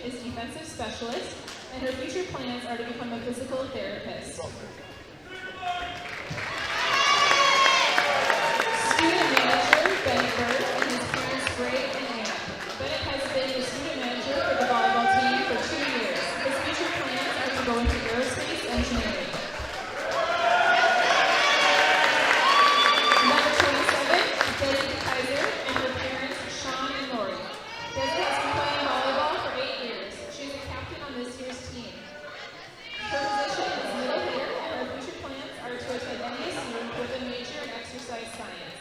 is defensive specialist, and her future plans are to become a physical therapist. Student manager, Bennett Bird, and his parents, Greg and Ann. Bennett has been the student manager for the volleyball team for 2 years. His future plans are to go into aerospace engineering. Number 27, Debbie Kaiser, and her parents, Sean and Lori. Debbie has been playing volleyball for 8 years. She's a captain on this year's team. Her position is middle hitter, and her future plans are to attend NASU with a major in exercise science.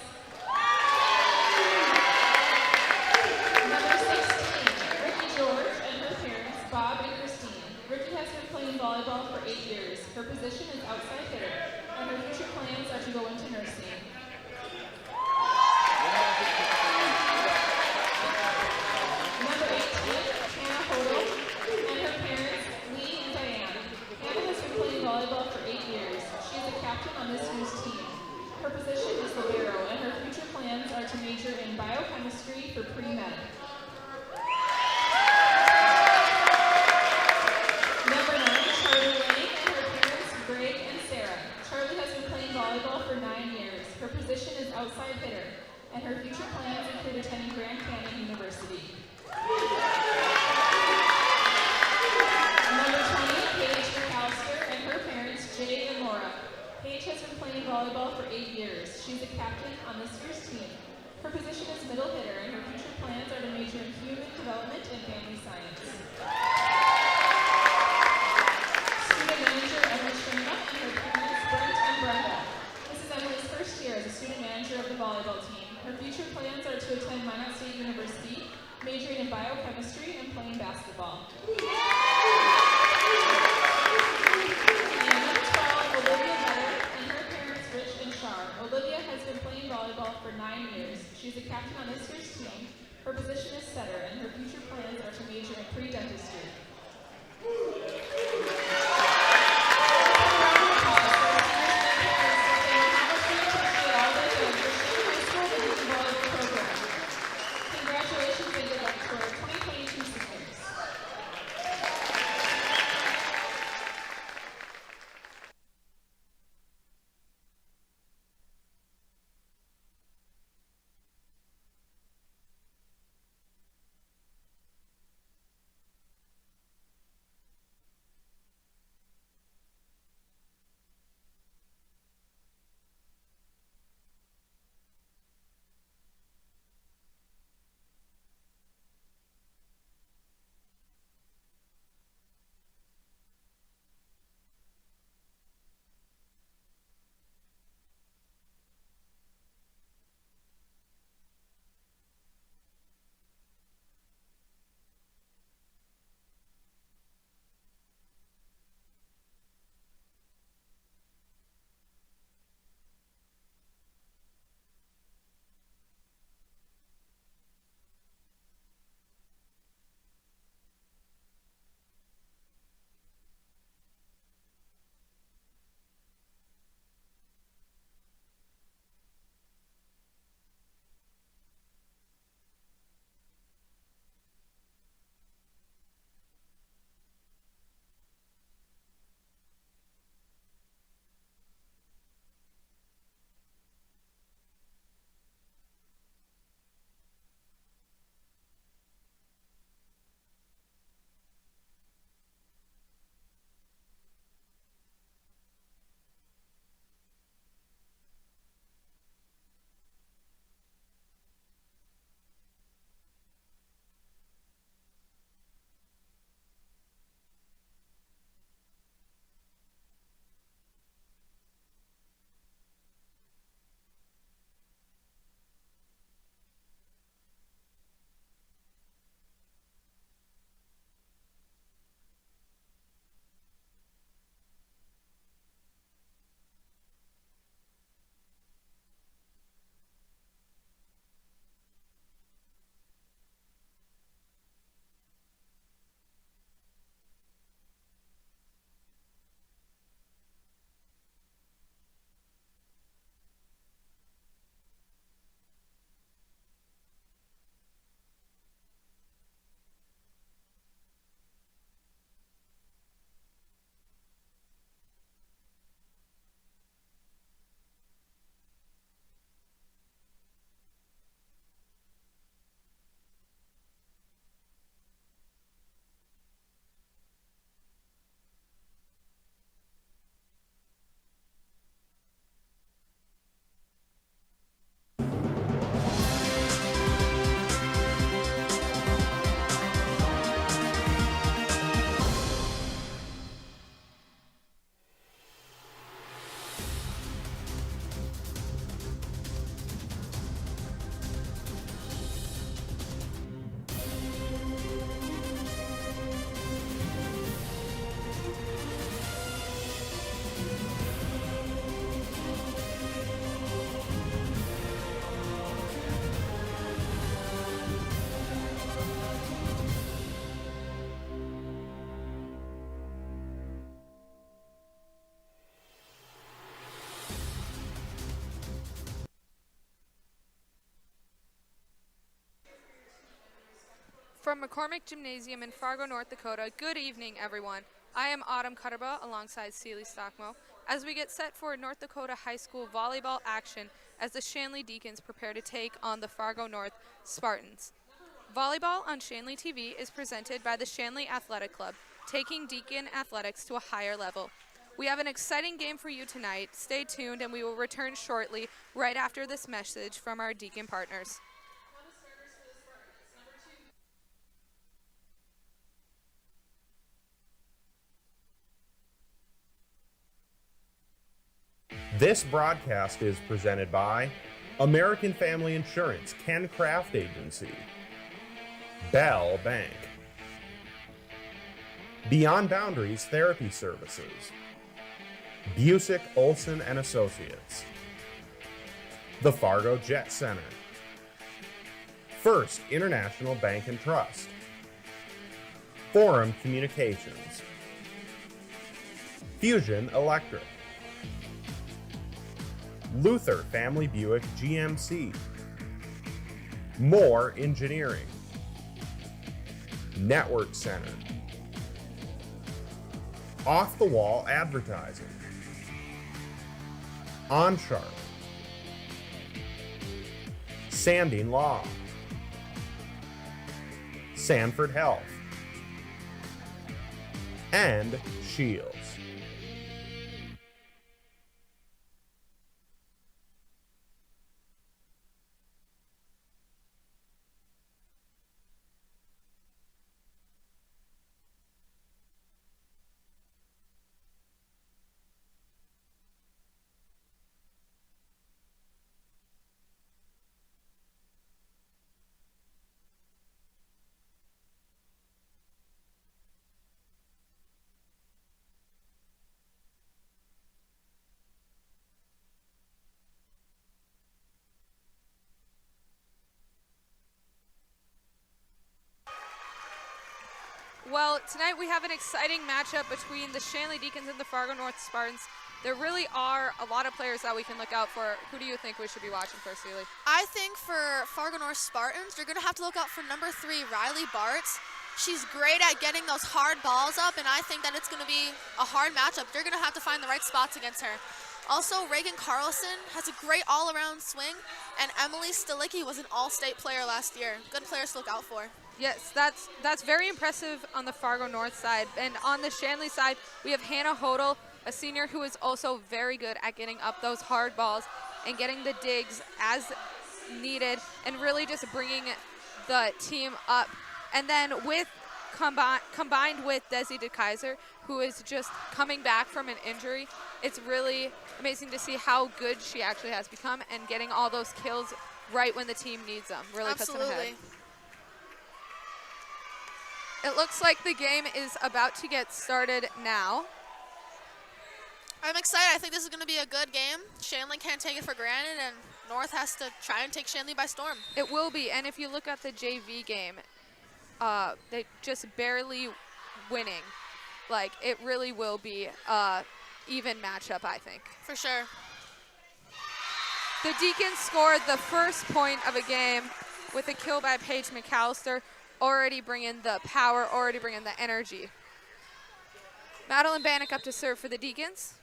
Number 16, Ricky George and her parents, Bob and Christine. Ricky has been playing volleyball for 8 years. Her position is outside hitter, and her future plans are to go into nursing. Number 18, Hannah Hodel and her parents, Lee and Diane. Hannah has been playing volleyball for 8 years. She is a captain on this year's team. Her position is libero, and her future plans are to major in biochemistry for pre-med. Number 9, Charlie Lang and her parents, Greg and Sarah. Charlie has been playing volleyball for 9 years. Her position is outside hitter, and her future plans include attending Grand Canyon University. Number 20, Paige McAllister and her parents, Jay and Laura. Paige has been playing volleyball for 8 years. She's a captain on this year's team. Her position is middle hitter, and her future plans are to major in human development and family science. Student manager, Emily Shrima, and her parents, Brent and Brenda. This is Emily's first year as a student manager of the volleyball team. Her future plans are to attend Minot State University, majoring in biochemistry and playing basketball. And number 12, Olivia Vetter and her parents, Rich and Char. Olivia has been playing volleyball for 9 years. She's a captain on this year's team. Her position is setter, and her future plans are to major in pre-dentistry. Congratulations and good luck to our 2022 seniors. From McCormick Gymnasium in Fargo, North Dakota, good evening, everyone. I am Autumn Cutterba alongside Seeley Stockmo as we get set for North Dakota High School volleyball action as the Shanley Deacons prepare to take on the Fargo North Spartans. Volleyball on Shanley TV is presented by the Shanley Athletic Club, taking Deacon athletics to a higher level. We have an exciting game for you tonight. Stay tuned and we will return shortly right after this message from our Deacon partners. This broadcast is presented by American Family Insurance, Ken Craft Agency, Bell Bank, Beyond Boundaries Therapy Services, Busick, Olson and Associates, the Fargo Jet Center, First International Bank and Trust, Forum Communications, Fusion Electric, Luther Family Buick GMC, Moore Engineering, Network Center, Off the Wall Advertising, OnSharp, Sanding Law, Sanford Health, and Shields. Well, tonight we have an exciting matchup between the Shanley Deacons and the Fargo North Spartans. There really are a lot of players that we can look out for. Who do you think we should be watching for, Seeley? I think for Fargo North Spartans, you're going to have to look out for number 3, Riley Bartz. She's great at getting those hard balls up, and I think that it's going to be a hard matchup. You're going to have to find the right spots against her. Also, Reagan Carlson has a great all-around swing, and Emily Stilicki was an all-state player last year. Good players to look out for. Yes, that's very impressive on the Fargo North side. And on the Shanley side, we have Hannah Hodel, a senior who is also very good at getting up those hard balls and getting the digs as needed and really just bringing the team up. And then combined with Desi DeKaiser, who is just coming back from an injury, it's really amazing to see how good she actually has become and getting all those kills right when the team needs them. Really puts them ahead. It looks like the game is about to get started now. I'm excited. I think this is going to be a good game. Shanley can't take it for granted, and North has to try and take Shanley by storm. It will be, and if you look at the JV game, they just barely winning. Like, it really will be even matchup, I think. For sure. The Deacons scored the first point of a game with a kill by Paige McAllister, already bringing the power, already bringing the energy. Madeline Bannock up to serve for the Deacons.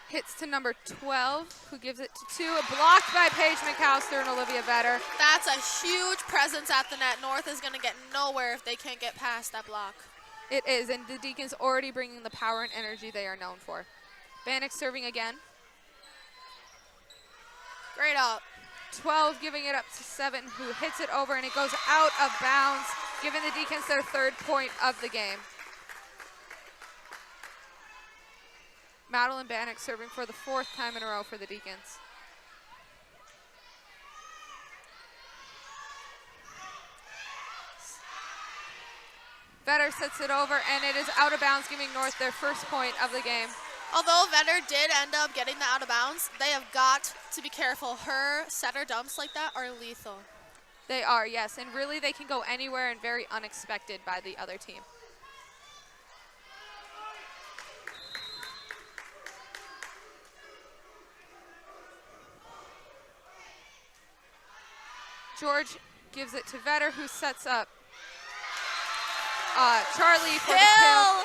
Hits to number 12, who gives it to 2. Blocked by Paige McAllister and Olivia Vetter. That's a huge presence at the net. North is going to get nowhere if they can't get past that block. It is, and the Deacons already bringing the power and energy they are known for. Bannock serving again. Great up. 12 giving it up to 7, who hits it over, and it goes out of bounds, giving the Deacons their 3rd point of the game. Madeline Bannock serving for the 4th time in a row for the Deacons. Vetter sets it over, and it is out of bounds, giving North their 1st point of the game. Although Vetter did end up getting that out of bounds, they have got to be careful. Her setter dumps like that are lethal. They are, yes, and really they can go anywhere and very unexpected by the other team. George gives it to Vetter, who sets up Charlie for the kill.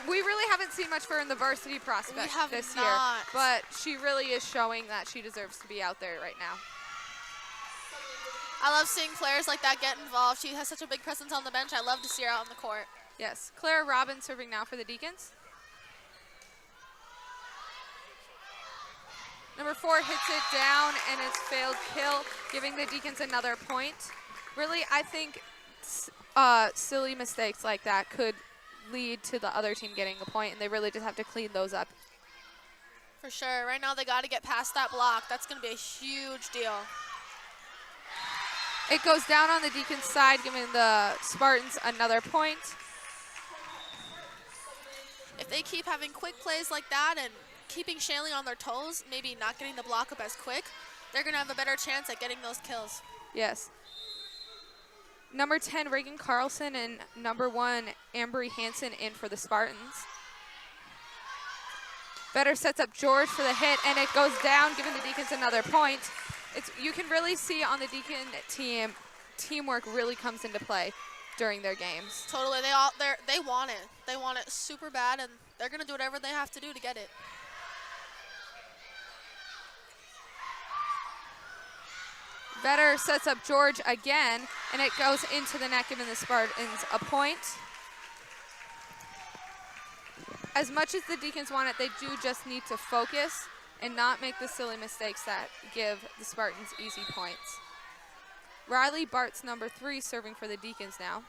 We really haven't seen much for her in the varsity prospect this year, but she really is showing that she deserves to be out there right now. I love seeing players like that get involved. She has such a big presence on the bench. I love to see her out on the court. Yes, Clara Robbins serving now for the Deacons. Number 4 hits it down, and it's failed kill, giving the Deacons another point. Really, I think silly mistakes like that could lead to the other team getting a point, and they really just have to clean those up. For sure. Right now, they got to get past that block. That's going to be a huge deal. It goes down on the Deacons' side, giving the Spartans another point. If they keep having quick plays like that and keeping Shanley on their toes, maybe not getting the block up as quick, they're going to have a better chance at getting those kills. Yes. Number 10, Reagan Carlson, and number 1, Ambry Hansen in for the Spartans. Vetter sets up George for the hit, and it goes down, giving the Deacons another point. You can really see on the Deacon team, teamwork really comes into play during their games. Totally. They want it. They want it super bad, and they're going to do whatever they have to do to get it. Vetter sets up George again, and it goes into the net, giving the Spartans a point. As much as the Deacons want it, they do just need to focus and not make the silly mistakes that give the Spartans easy points. Riley Bartz, number 3, serving for the Deacons now.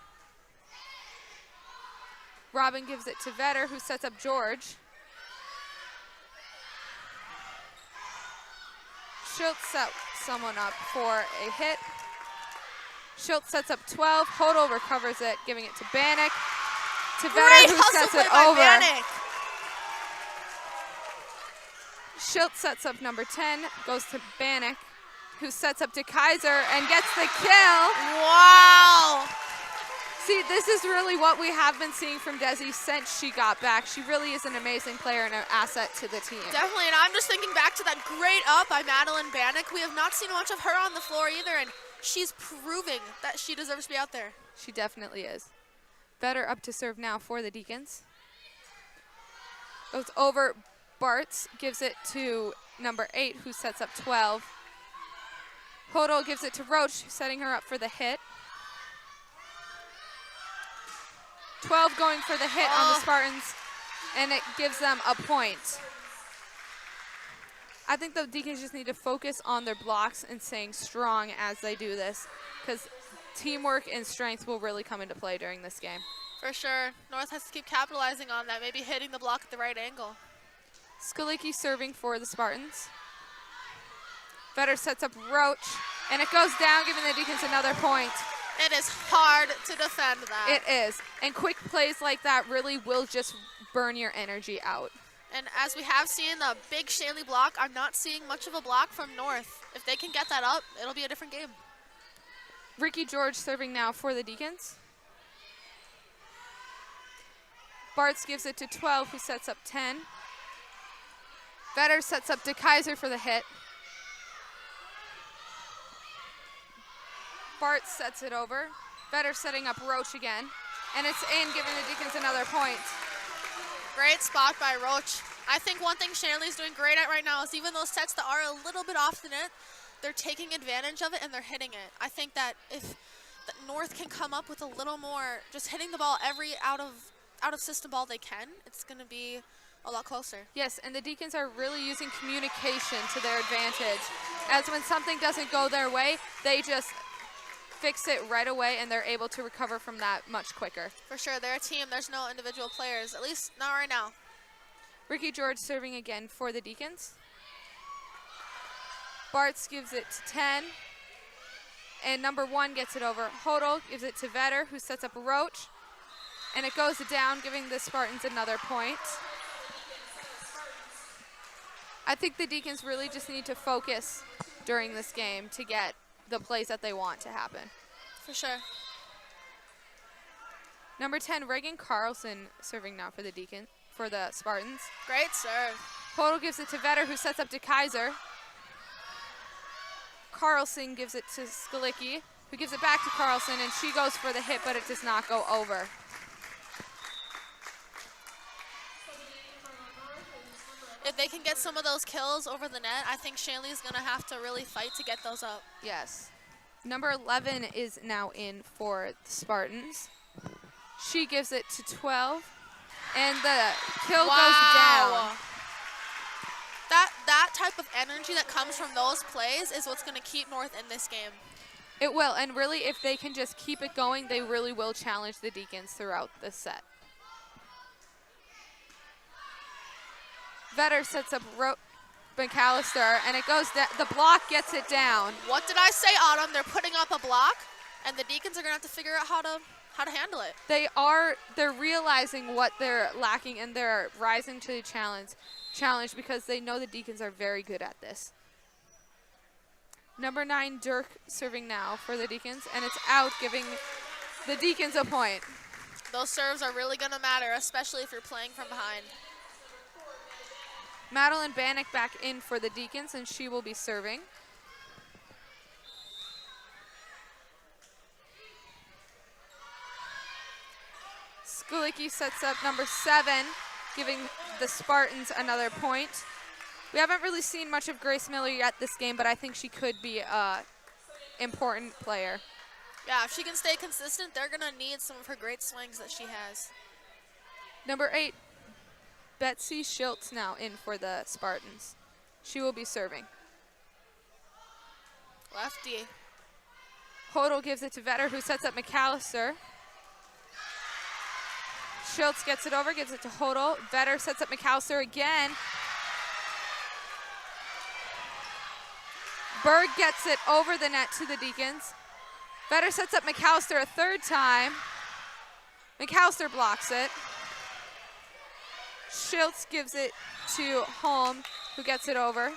Robin gives it to Vetter, who sets up George. Schultz sets someone up for a hit. Schultz sets up 12. Hodel recovers it, giving it to Bannock. To Vetter, who sets it over. Bannock. Schultz sets up number 10, goes to Bannock, who sets up to Kaiser and gets the kill. Wow. See, this is really what we have been seeing from Desi since she got back. She really is an amazing player and an asset to the team. Definitely, and I'm just thinking back to that great up by Madeline Bannock. We have not seen much of her on the floor either, and she's proving that she deserves to be out there. She definitely is. Vetter up to serve now for the Deacons. Goes over. Bartz gives it to number 8, who sets up 12. Hodel gives it to Roach, setting her up for the hit. 12 going for the hit on the Spartans, and it gives them a point. I think the Deacons just need to focus on their blocks and staying strong as they do this, because teamwork and strength will really come into play during this game. For sure. North has to keep capitalizing on that, maybe hitting the block at the right angle. Skalicki serving for the Spartans. Vetter sets up Roach, and it goes down, giving the Deacons another point. It is hard to defend that. It is. And quick plays like that really will just burn your energy out. And as we have seen the big Shanley block, I'm not seeing much of a block from North. If they can get that up, it'll be a different game. Ricky George serving now for the Deacons. Bartz gives it to 12, who sets up 10. Vetter sets up to Kaiser for the hit. Bartz sets it over. Vetter setting up Roach again. And it's in, giving the Deacons another point. Great spot by Roach. I think one thing Shanley's doing great at right now is even those sets that are a little bit off the net, they're taking advantage of it and they're hitting it. I think that if the North can come up with a little more, just hitting the ball every out of system ball they can, it's going to be a lot closer. Yes, and the Deacons are really using communication to their advantage. As when something doesn't go their way, they just fix it right away, and they're able to recover from that much quicker. For sure, they're a team. There's no individual players, at least not right now. Ricky George serving again for the Deacons. Bartz gives it to 10, and number 1 gets it over. Hodel gives it to Vetter, who sets up a Roach, and it goes down, giving the Spartans another point. I think the Deacons really just need to focus during this game to get the plays that they want to happen. For sure. Number 10, Reagan Carlson serving now for the Spartans. Great serve. Hodel gives it to Vetter, who sets up to Kaiser. Carlson gives it to Skalicki, who gives it back to Carlson, and she goes for the hit, but it does not go over. If they can get some of those kills over the net, I think Shanley's going to have to really fight to get those up. Yes. Number 11 is now in for the Spartans. She gives it to 12, and the kill goes down. That type of energy that comes from those plays is what's going to keep North in this game. It will, and really, if they can just keep it going, they really will challenge the Deacons throughout this set. Vetter sets up McAllister, and it goes down. The block gets it down. What did I say, Autumn? They're putting up a block, and the Deacons are going to have to figure out how to handle it. They're realizing what they're lacking, and they're rising to the challenge because they know the Deacons are very good at this. Number 9, Dirk, serving now for the Deacons, and it's out, giving the Deacons a point. Those serves are really going to matter, especially if you're playing from behind. Madeline Bannock back in for the Deacons, and she will be serving. Skalicki sets up number 7, giving the Spartans another point. We haven't really seen much of Grace Miller yet this game, but I think she could be an important player. Yeah, if she can stay consistent, they're going to need some of her great swings that she has. Number 8, Betsy Schultz now in for the Spartans. She will be serving. Lefty. Hodel gives it to Vetter, who sets up McAllister. Schultz gets it over, gives it to Hodel. Vetter sets up McAllister again. Berg gets it over the net to the Deacons. Vetter sets up McAllister a third time. McAllister blocks it. Schultz gives it to Holm, who gets it over.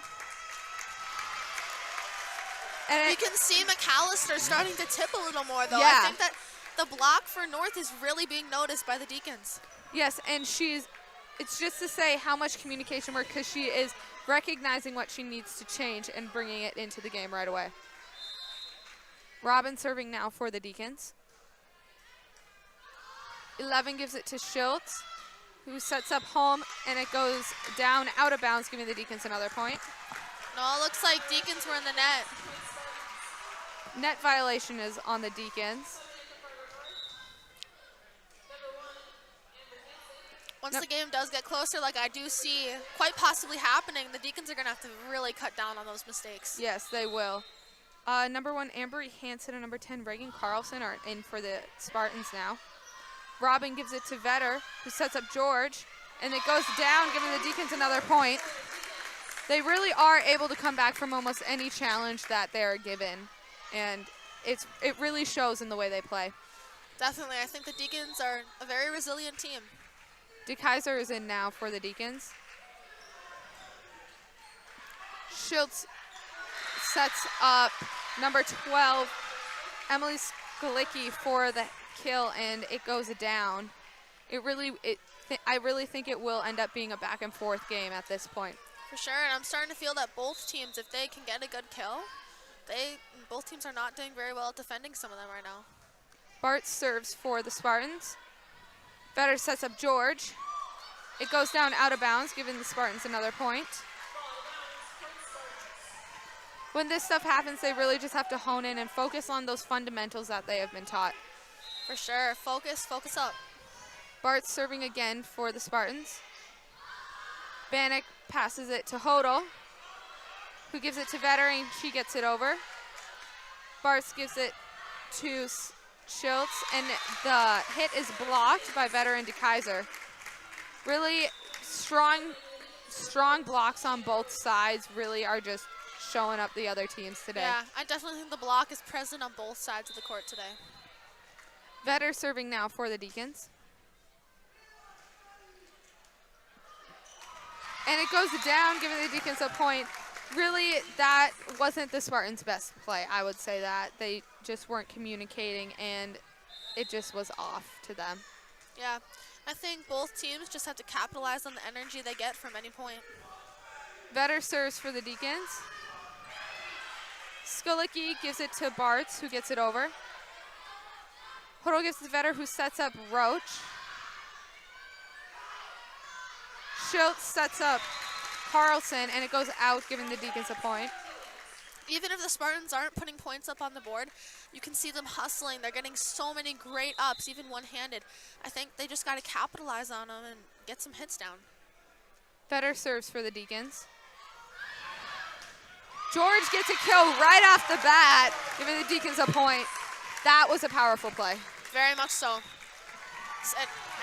And you can see McAllister starting to tip a little more, though. Yeah. I think that the block for North is really being noticed by the Deacons. Yes, and it's just to say how much communication work, because she is recognizing what she needs to change and bringing it into the game right away. Robin serving now for the Deacons. 11 gives it to Schultz, who sets up Holm, and it goes down out of bounds, giving the Deacons another point. No, it looks like Deacons were in the net. Net violation is on the Deacons. Once the game does get closer, like I do see quite possibly happening, the Deacons are going to have to really cut down on those mistakes. Yes, they will. Number 1, Amber Hansen, and number 10, Reagan Carlson are in for the Spartans now. Robin gives it to Vetter, who sets up George, and it goes down, giving the Deacons another point. They really are able to come back from almost any challenge that they're given, and it really shows in the way they play. Definitely. I think the Deacons are a very resilient team. DeKaiser is in now for the Deacons. Schultz sets up number 12, Emily Skalicki, for the kill, and it goes down. I really think it will end up being a back and forth game at this point. For sure, and I'm starting to feel that both teams, if they can get a good kill, both teams are not doing very well at defending some of them right now. Bart serves for the Spartans. Vetter sets up George. It goes down out of bounds, giving the Spartans another point. When this stuff happens, they really just have to hone in and focus on those fundamentals that they have been taught. For sure. Focus up. Bart's serving again for the Spartans. Bannock passes it to Hodel, who gives it to Vetter, and she gets it over. Bartz gives it to Schultz, and the hit is blocked by Vetter and DeKaiser. Really strong blocks on both sides really are just showing up the other teams today. Yeah, I definitely think the block is present on both sides of the court today. Vetter serving now for the Deacons. And it goes down, giving the Deacons a point. Really, that wasn't the Spartans' best play, I would say that. They just weren't communicating, and it just was off to them. Yeah, I think both teams just have to capitalize on the energy they get from any point. Vetter serves for the Deacons. Skulicki gives it to Bartz, who gets it over. Hodel gives it to Vetter, who sets up Roach. Schultz sets up Carlson, and it goes out, giving the Deacons a point. Even if the Spartans aren't putting points up on the board, you can see them hustling. They're getting so many great ups, even one-handed. I think they just got to capitalize on them and get some hits down. Vetter serves for the Deacons. George gets a kill right off the bat, giving the Deacons a point. That was a powerful play. Very much so.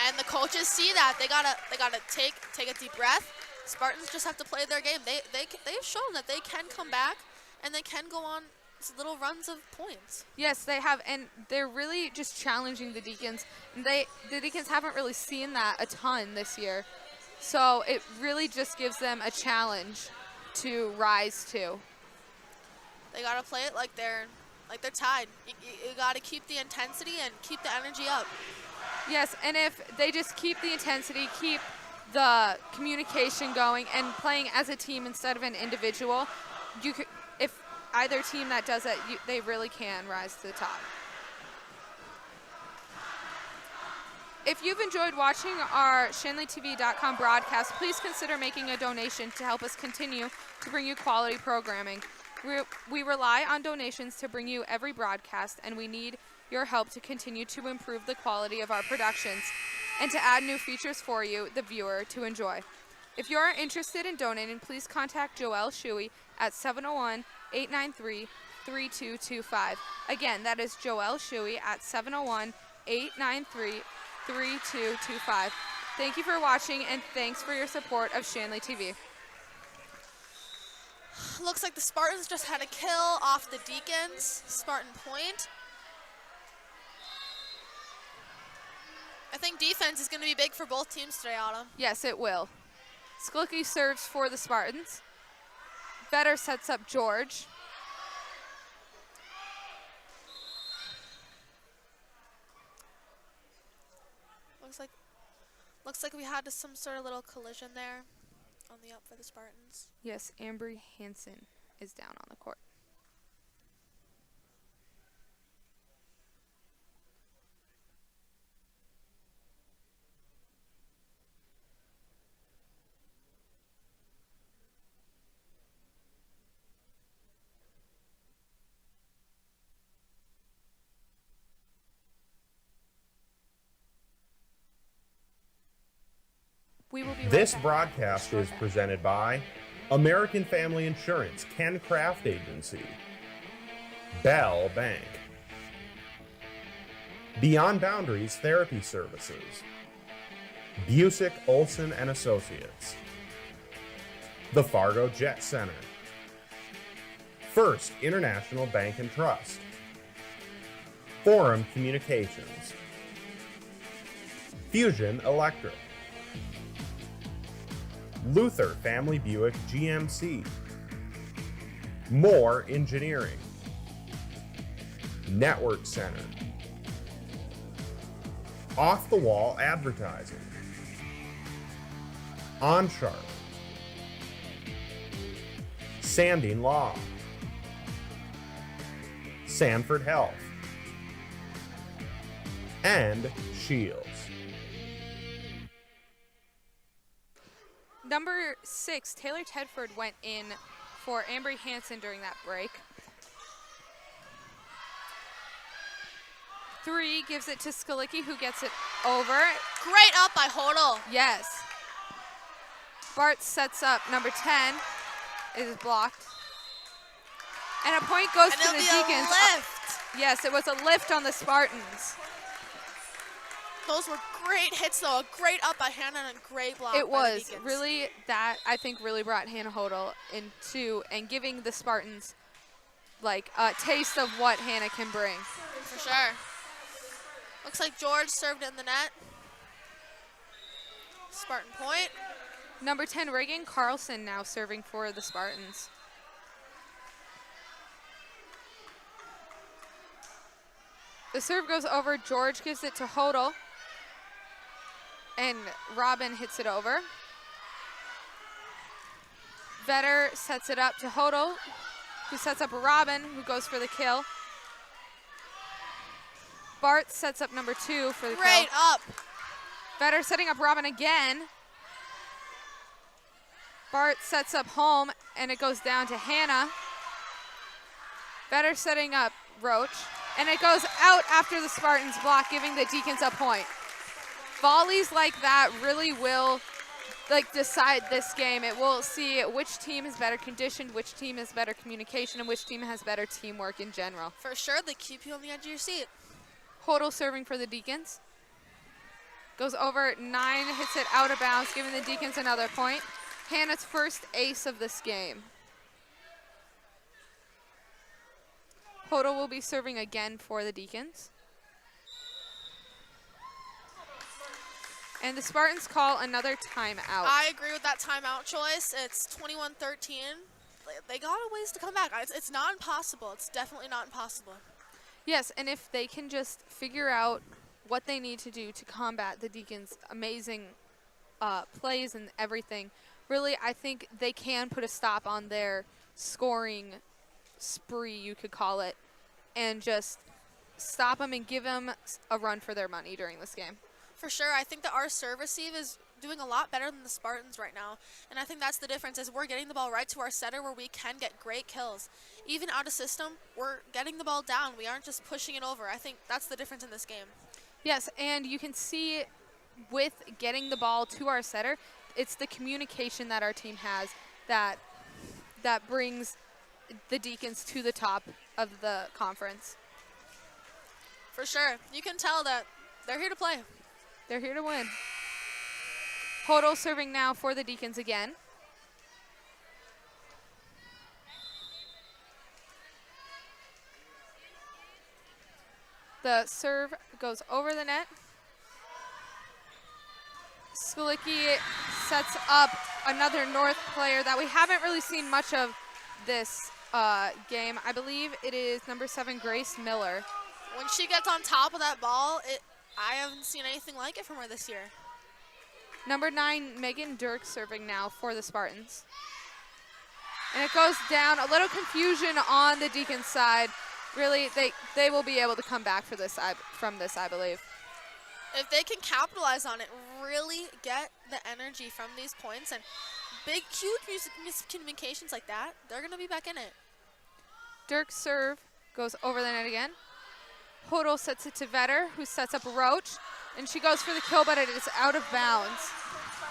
And the coaches see that. They gotta take a deep breath. Spartans just have to play their game. They've shown that they can come back and they can go on little runs of points. Yes, they have, and they're really just challenging the Deacons. The Deacons haven't really seen that a ton this year, so it really just gives them a challenge to rise to. They gotta play it like they're tied. You gotta keep the intensity and keep the energy up. Yes, and if they just keep the intensity, keep the communication going, and playing as a team instead of an individual, if either team that does it, they really can rise to the top. If you've enjoyed watching our ShanleyTV.com broadcast, please consider making a donation to help us continue to bring you quality programming. We rely on donations to bring you every broadcast, and we need your help to continue to improve the quality of our productions and to add new features for you, the viewer, to enjoy. If you are interested in donating, please contact Joelle Shuey at 701-893-3225. Again, that is Joelle Shuey at 701-893-3225. Thank you for watching, and thanks for your support of Shanley TV. Looks like the Spartans just had a kill off the Deacons. Spartan point. I think defense is going to be big for both teams today, Autumn. Yes, it will. Skulicki serves for the Spartans. Vetter sets up George. Looks like we had some sort of little collision there on the up for the Spartans. Yes, Ambry Hansen is down on the court. We will be right This back. broadcast is presented by American Family Insurance, Ken Craft Agency, Bell Bank, Beyond Boundaries Therapy Services, Busick, Olson and Associates, the Fargo Jet Center, First International Bank and Trust, Forum Communications, Fusion Electric, Luther Family Buick GMC, Moore Engineering, Network Center, Off the Wall Advertising, OnSharp, Sanding Law, Sanford Health, and Shields. Number 6, Taylor Tedford went in for Ambry Hansen during that break. 3 gives it to Skulicki, who gets it over. Great up by Hodel. Yes. Bart sets up number 10. It is blocked. And a point goes And to it'll the be Deacons. a lift. Yes, it was a lift on the Spartans. Those were great hits, though. A great up by Hannah and a great block. It by the was Deacons. really that, I think, really brought Hannah Hodel into and giving the Spartans like a taste of what Hannah can bring. For sure. Looks like George served in the net. Spartan point. Number 10, Reagan Carlson now serving for the Spartans. The serve goes over. George gives it to Hodel. And Robin hits it over. Vetter sets it up to Hodel. who sets up Robin, who goes for the kill. Bart sets up number 2 for the kill. Great up. Vetter setting up Robin again. Bart sets up home, and it goes down to Hannah. Vetter setting up Roach, and it goes out after the Spartans block, giving the Deacons a point. Volleys like that really will decide this game. It will see which team is better conditioned, which team has better communication, and which team has better teamwork in general. For sure, they keep you on the edge of your seat. Hodel serving for the Deacons. Goes over 9, hits it out of bounds, giving the Deacons another point. Hannah's first ace of this game. Hodel will be serving again for the Deacons. And the Spartans call another timeout. I agree with that timeout choice. It's 21-13. They got a ways to come back. It's not impossible. It's definitely not impossible. Yes, and if they can just figure out what they need to do to combat the Deacons' amazing plays and everything, really, I think they can put a stop on their scoring spree, you could call it, and just stop them and give them a run for their money during this game. For sure, I think that our serve receive is doing a lot better than the Spartans right now. And I think that's the difference, is we're getting the ball right to our setter where we can get great kills. Even out of system, we're getting the ball down. We aren't just pushing it over. I think that's the difference in this game. Yes, and you can see with getting the ball to our setter, it's the communication that our team has that brings the Deacons to the top of the conference. For sure. You can tell that they're here to play. They're here to win. Hodel serving now for the Deacons again. The serve goes over the net. Skulicki sets up another North player that we haven't really seen much of this game. I believe it is number 7, Grace Miller. When she gets on top of that ball, I haven't seen anything like it from her this year. Number 9, Megan Dirk serving now for the Spartans. And it goes down. A little confusion on the Deacons side. Really, they will be able to come back from this, I believe. If they can capitalize on it, really get the energy from these points, and big, huge miscommunications like that, they're going to be back in it. Dirk's serve goes over the net again. Hodel sets it to Vetter, who sets up Roach, and she goes for the kill, but it is out of bounds.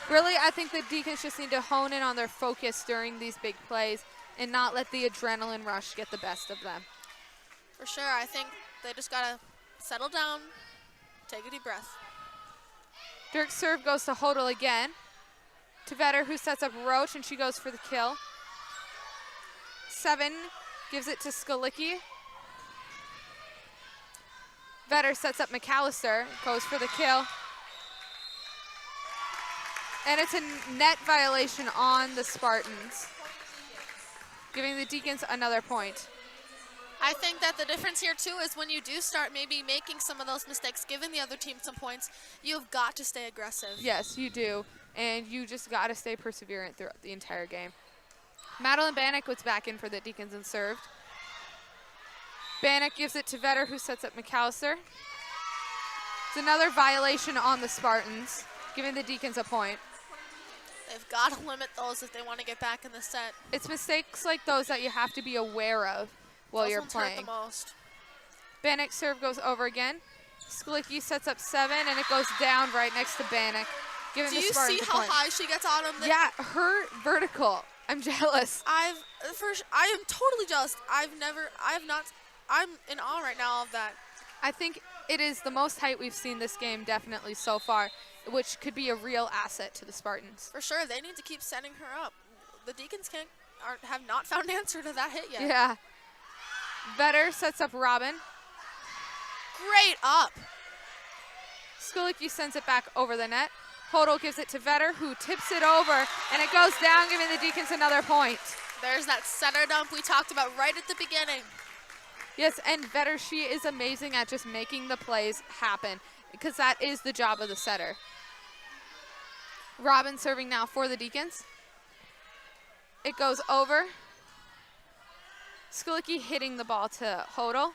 Really, I think the Deacons just need to hone in on their focus during these big plays and not let the adrenaline rush get the best of them. For sure, I think they just got to settle down, take a deep breath. Dirk's serve goes to Hodel again. To Vetter, who sets up Roach, and she goes for the kill. 7 gives it to Skulicki. Vetter sets up McAllister, goes for the kill. And it's a net violation on the Spartans, giving the Deacons another point. I think that the difference here, too, is when you do start maybe making some of those mistakes, giving the other team some points, you've got to stay aggressive. Yes, you do. And you just got to stay perseverant throughout the entire game. Madeline Bannock was back in for the Deacons and served. Bannock gives it to Vetter, who sets up McAllister. It's another violation on the Spartans, giving the Deacons a point. They've got to limit those if they want to get back in the set. It's mistakes like those that you have to be aware of while Those you're ones hurt playing. the most. Bannock's serve goes over again. Skulicki sets up 7, and it goes down right next to Bannock, giving the Spartans a point. Do you see how high she gets on him? Yeah, her vertical. I'm jealous. I am totally jealous. I'm in awe right now of that. I think it is the most height we've seen this game definitely so far, which could be a real asset to the Spartans. For sure, they need to keep setting her up. The Deacons have not found an answer to that hit yet. Yeah. Vetter sets up Robin. Great up. Skulicki sends it back over the net. Hodel gives it to Vetter, who tips it over, and it goes down, giving the Deacons another point. There's that center dump we talked about right at the beginning. Yes, and Vetter, she is amazing at just making the plays happen, because that is the job of the setter. Robin serving now for the Deacons. It goes over. Sklicki hitting the ball to Hodel.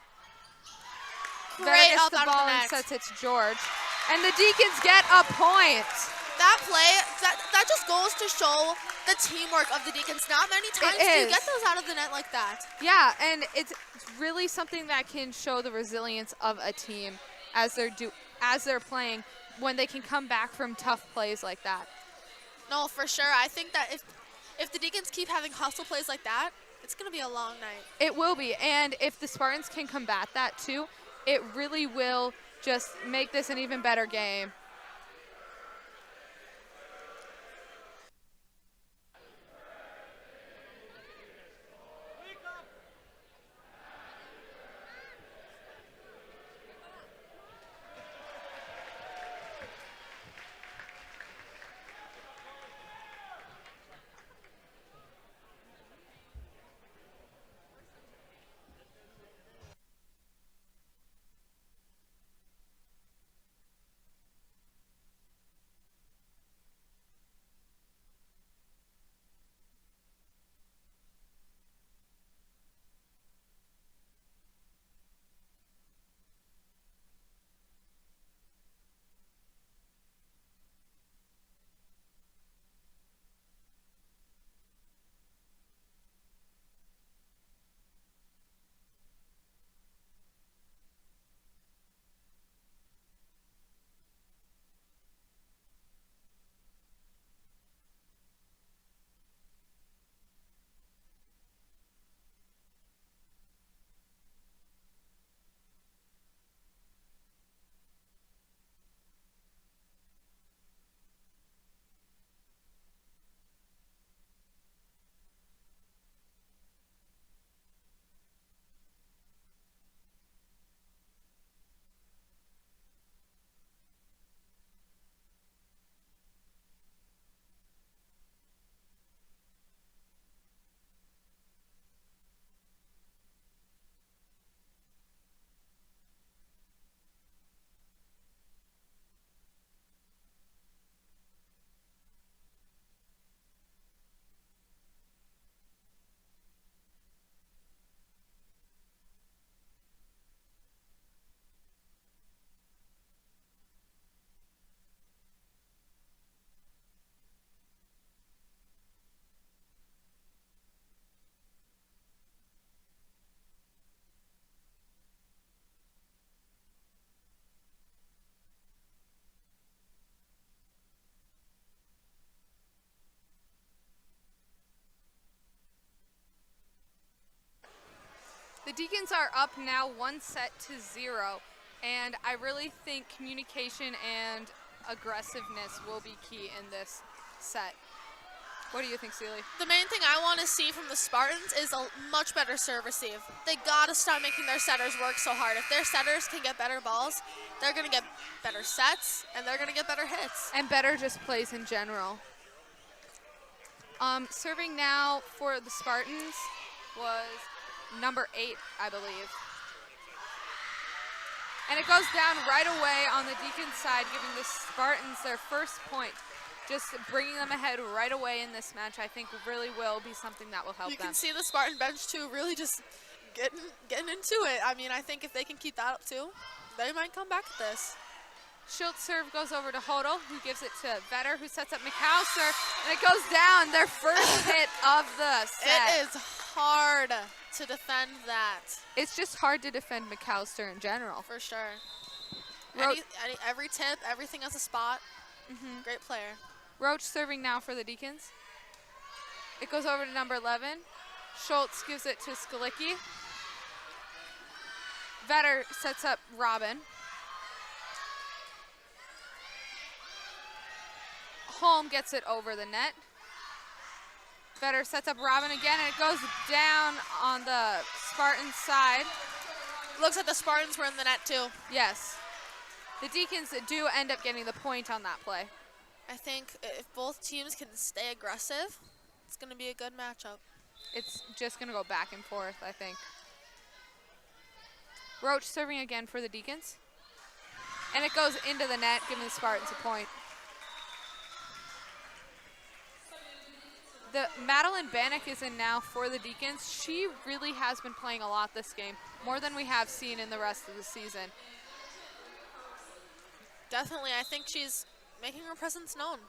Vetter Great gets up the out of ball the and net. sets it to George. And the Deacons get a point. That play, that just goes to show the teamwork of the Deacons. Not many times do you get those out of the net like that. Yeah, and it's really something that can show the resilience of a team as they're playing when they can come back from tough plays like that. No, for sure. I think that if the Deacons keep having hustle plays like that, it's going to be a long night. It will be, and if the Spartans can combat that too, it really will just make this an even better game. The Deacons are up now 1-0, and I really think communication and aggressiveness will be key in this set. What do you think, Sealy? The main thing I want to see from the Spartans is a much better serve receive. They got to stop making their setters work so hard. If their setters can get better balls, they're going to get better sets, and they're going to get better hits. And better just plays in general. Serving now for the Spartans was number 8, I believe. And it goes down right away on the Deacons side, giving the Spartans their first point. Just bringing them ahead right away in this match, I think really will be something that will help them. You can see the Spartan bench, too, really just getting into it. I mean, I think if they can keep that up, too, they might come back at this. Schultz serve goes over to Hodel, who gives it to Vetter, who sets up McAllister, and it goes down, their first hit of the set. It is hard to defend that. It's just hard to defend McAllister in general. For sure. Every tip, everything has a spot. Great player. Roach serving now for the Deacons. It goes over to number 11. Schultz gives it to Sklicki. Vetter sets up Robin. Holm gets it over the net. Vetter sets up Robin again, and it goes down on the Spartans side. Looks like the Spartans were in the net, too. Yes. The Deacons do end up getting the point on that play. I think if both teams can stay aggressive, it's going to be a good matchup. It's just going to go back and forth, I think. Roach serving again for the Deacons. And it goes into the net, giving the Spartans a point. The Madeline Bannock is in now for the Deacons. She really has been playing a lot this game, more than we have seen in the rest of the season. Definitely, I think she's making her presence known.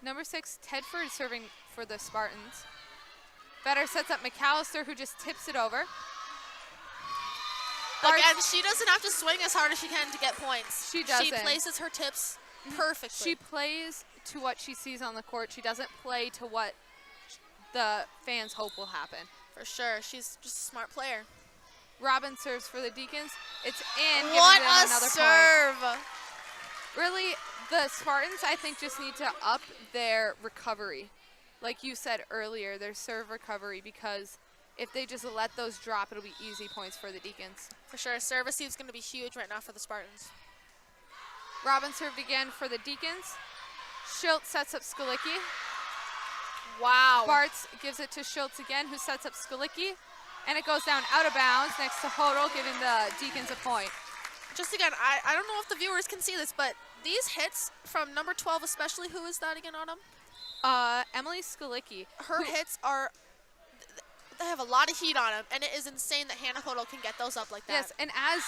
Number 6, Tedford serving for the Spartans. Vetter sets up McAllister, who just tips it over. Again, she doesn't have to swing as hard as she can to get points. She doesn't. She places her tips perfectly. She plays to what she sees on the court. She doesn't play to what the fans hope will happen. For sure. She's just a smart player. Robin serves for the Deacons. It's in. What giving them a another serve! Point. Really, the Spartans, I think, just need to up their recovery. Like you said earlier, their serve recovery, because if they just let those drop, it'll be easy points for the Deacons. For sure. Serve receive is going to be huge right now for the Spartans. Robin served again for the Deacons. Schultz sets up Skalicki. Wow. Bartz gives it to Schultz again, who sets up Skalicki. And it goes down out of bounds next to Hodel, giving the Deacons a point. Just again, I don't know if the viewers can see this, but these hits from number 12 especially, who is that again, Autumn? Emily Skalicki. Her hits are, they have a lot of heat on them, and it is insane that Hannah Hodel can get those up like that. Yes, and as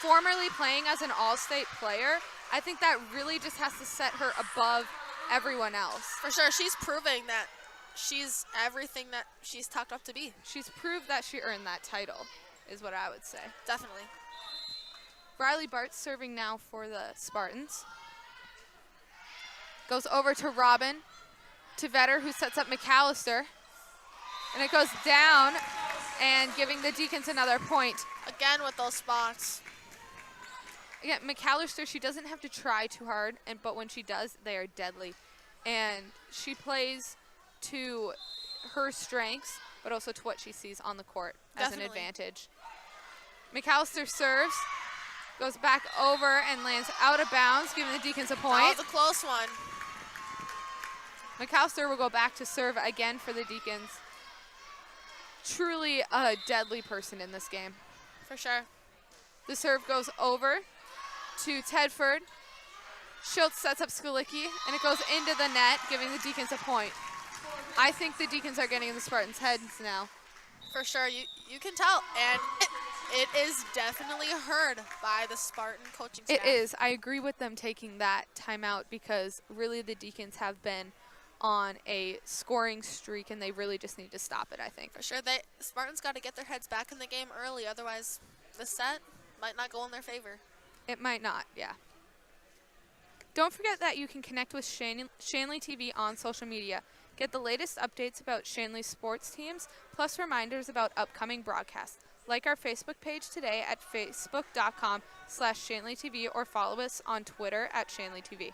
formerly playing as an all-state player, I think that really just has to set her above everyone else. For sure, she's proving that she's everything that she's talked up to be. She's proved that she earned that title, is what I would say. Definitely. Riley Bartz serving now for the Spartans. Goes over to Robin, to Vetter, who sets up McAllister. And it goes down, and giving the Deacons another point. Again with those spots. Again, McAllister, she doesn't have to try too hard, but when she does, they are deadly. And she plays to her strengths, but also to what she sees on the court as an advantage. McAllister serves, goes back over and lands out of bounds, giving the Deacons a point. That was a close one. McAllister will go back to serve again for the Deacons. Truly a deadly person in this game. For sure. The serve goes over to Tedford. Schultz sets up Skalicki, and it goes into the net, giving the Deacons a point. I think the Deacons are getting in the Spartans' heads now. For sure, you can tell, and it is definitely heard by the Spartan coaching staff. It is. I agree with them taking that timeout, because really the Deacons have been on a scoring streak, and they really just need to stop it, I think. For sure, the Spartans got to get their heads back in the game early, otherwise the set might not go in their favor. It might not, yeah. Don't forget that you can connect with Shanley TV on social media. Get the latest updates about Shanley's sports teams, plus reminders about upcoming broadcasts. Like our Facebook page today at facebook.com/ShanleyTV or follow us on Twitter at ShanleyTV.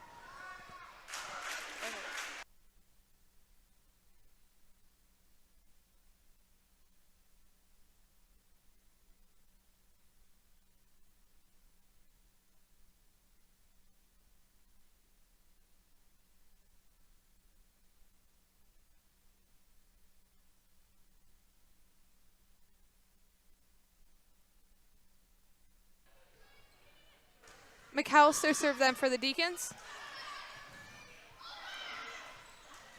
McAllister served them for the Deacons.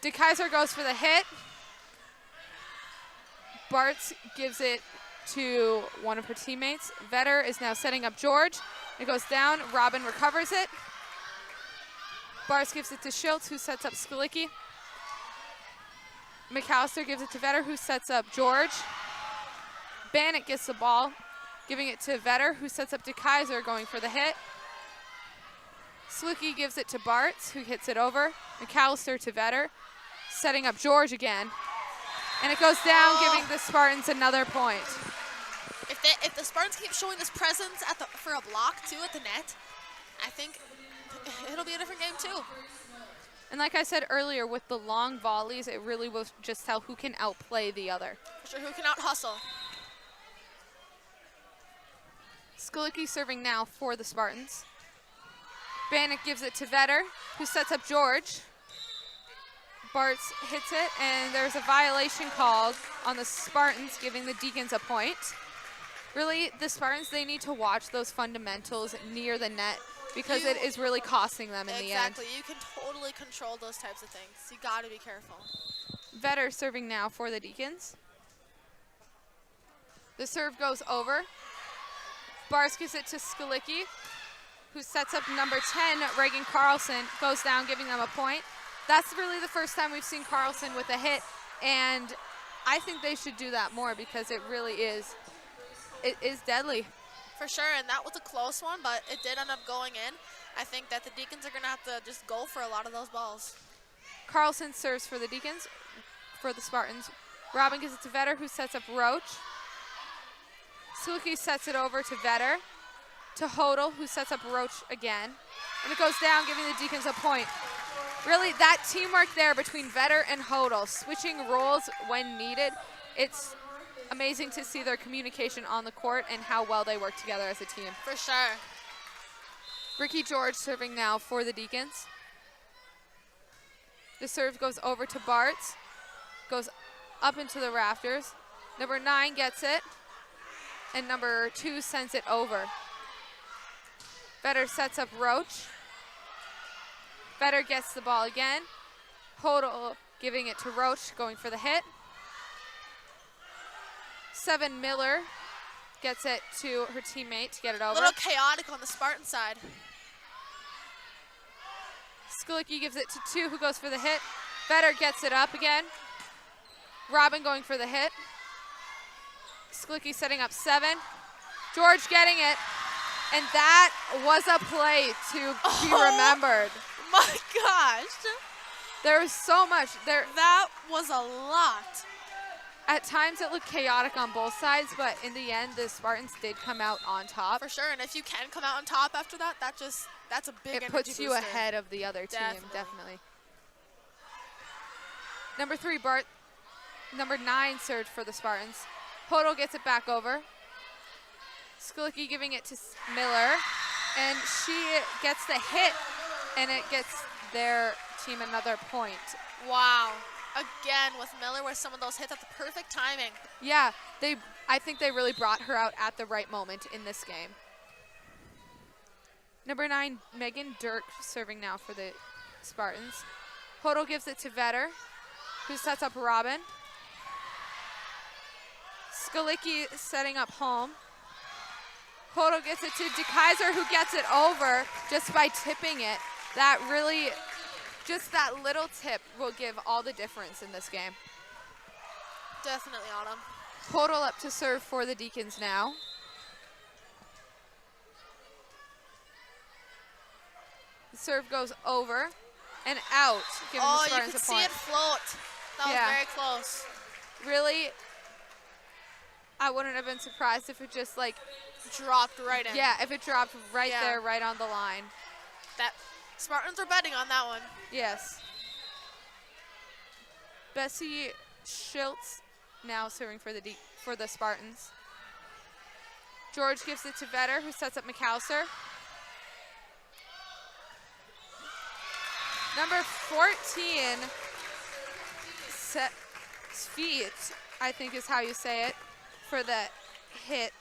DeKaiser goes for the hit. Bartz gives it to one of her teammates. Vetter is now setting up George. It goes down. Robin recovers it. Bartz gives it to Schultz, who sets up Skalicki. McAllister gives it to Vetter, who sets up George. Bannock gets the ball, giving it to Vetter, who sets up DeKaiser, going for the hit. Skalicki gives it to Bartz, who hits it over. McAllister to Vetter, setting up George again. And it goes down, giving the Spartans another point. If the Spartans keep showing this presence for a block, too, at the net, I think it'll be a different game, too. And like I said earlier, with the long volleys, it really will just tell who can outplay the other. For sure, who can out-hustle. Skalicki serving now for the Spartans. Bannock gives it to Vetter, who sets up George. Bartz hits it, and there's a violation called on the Spartans, giving the Deacons a point. Really, the Spartans, they need to watch those fundamentals near the net, because it is really costing them in the end. Exactly. You can totally control those types of things. You got to be careful. Vetter serving now for the Deacons. The serve goes over. Bars gives it to Skalicki, who sets up number 10, Reagan Carlson, goes down, giving them a point. That's really the first time we've seen Carlson with a hit, and I think they should do that more because it really is, it is deadly. For sure, and that was a close one, but it did end up going in. I think that the Deacons are going to have to just go for a lot of those balls. Carlson serves for the Deacons, for the Spartans. Robin gives it to Vetter, who sets up Roach. Skalicki sets it over to Vetter, to Hodel, who sets up Roach again. And it goes down, giving the Deacons a point. Really, that teamwork there between Vetter and Hodel, switching roles when needed, it's amazing to see their communication on the court and how well they work together as a team. For sure. Ricky George serving now for the Deacons. The serve goes over to Bartz, goes up into the rafters. Number 9 gets it, and number 2 sends it over. Vetter sets up Roach. Vetter gets the ball again. Hodel giving it to Roach, going for the hit. 7 Miller gets it to her teammate to get it over. A little chaotic on the Spartan side. Skalicki gives it to 2, who goes for the hit. Vetter gets it up again. Robin going for the hit. Skalicki setting up 7. George getting it. And that was a play to be remembered. My gosh. There was so much. That was a lot. At times it looked chaotic on both sides, but in the end, the Spartans did come out on top. For sure, and if you can come out on top after that, that's a big energy It puts you booster. ahead of the other team, definitely. Number 3, Bart. Number 9 served for the Spartans. Hodel gets it back over. Skalicki giving it to Miller, and she gets the hit, and it gets their team another point. Wow. Again with Miller with some of those hits at the perfect timing. Yeah, I think they really brought her out at the right moment in this game. Number 9, Megan Dirk serving now for the Spartans. Hodel gives it to Vetter, who sets up Robin. Skalicki setting up home. Hodel gets it to DeKaiser, who gets it over just by tipping it. That really, just that little tip will give all the difference in this game. Definitely, Autumn. Hodel up to serve for the Deacons now. The serve goes over and out, giving the Spartans a point. You could see it float. That was very close. Really, I wouldn't have been surprised if it just like dropped right in. Yeah, if it dropped right there, right on the line. That Spartans are betting on that one. Yes. Bessie Schultz now serving for the Spartans. George gives it to Vetter, who sets up McAllister. Number 14, feet, I think is how you say it, for the hit.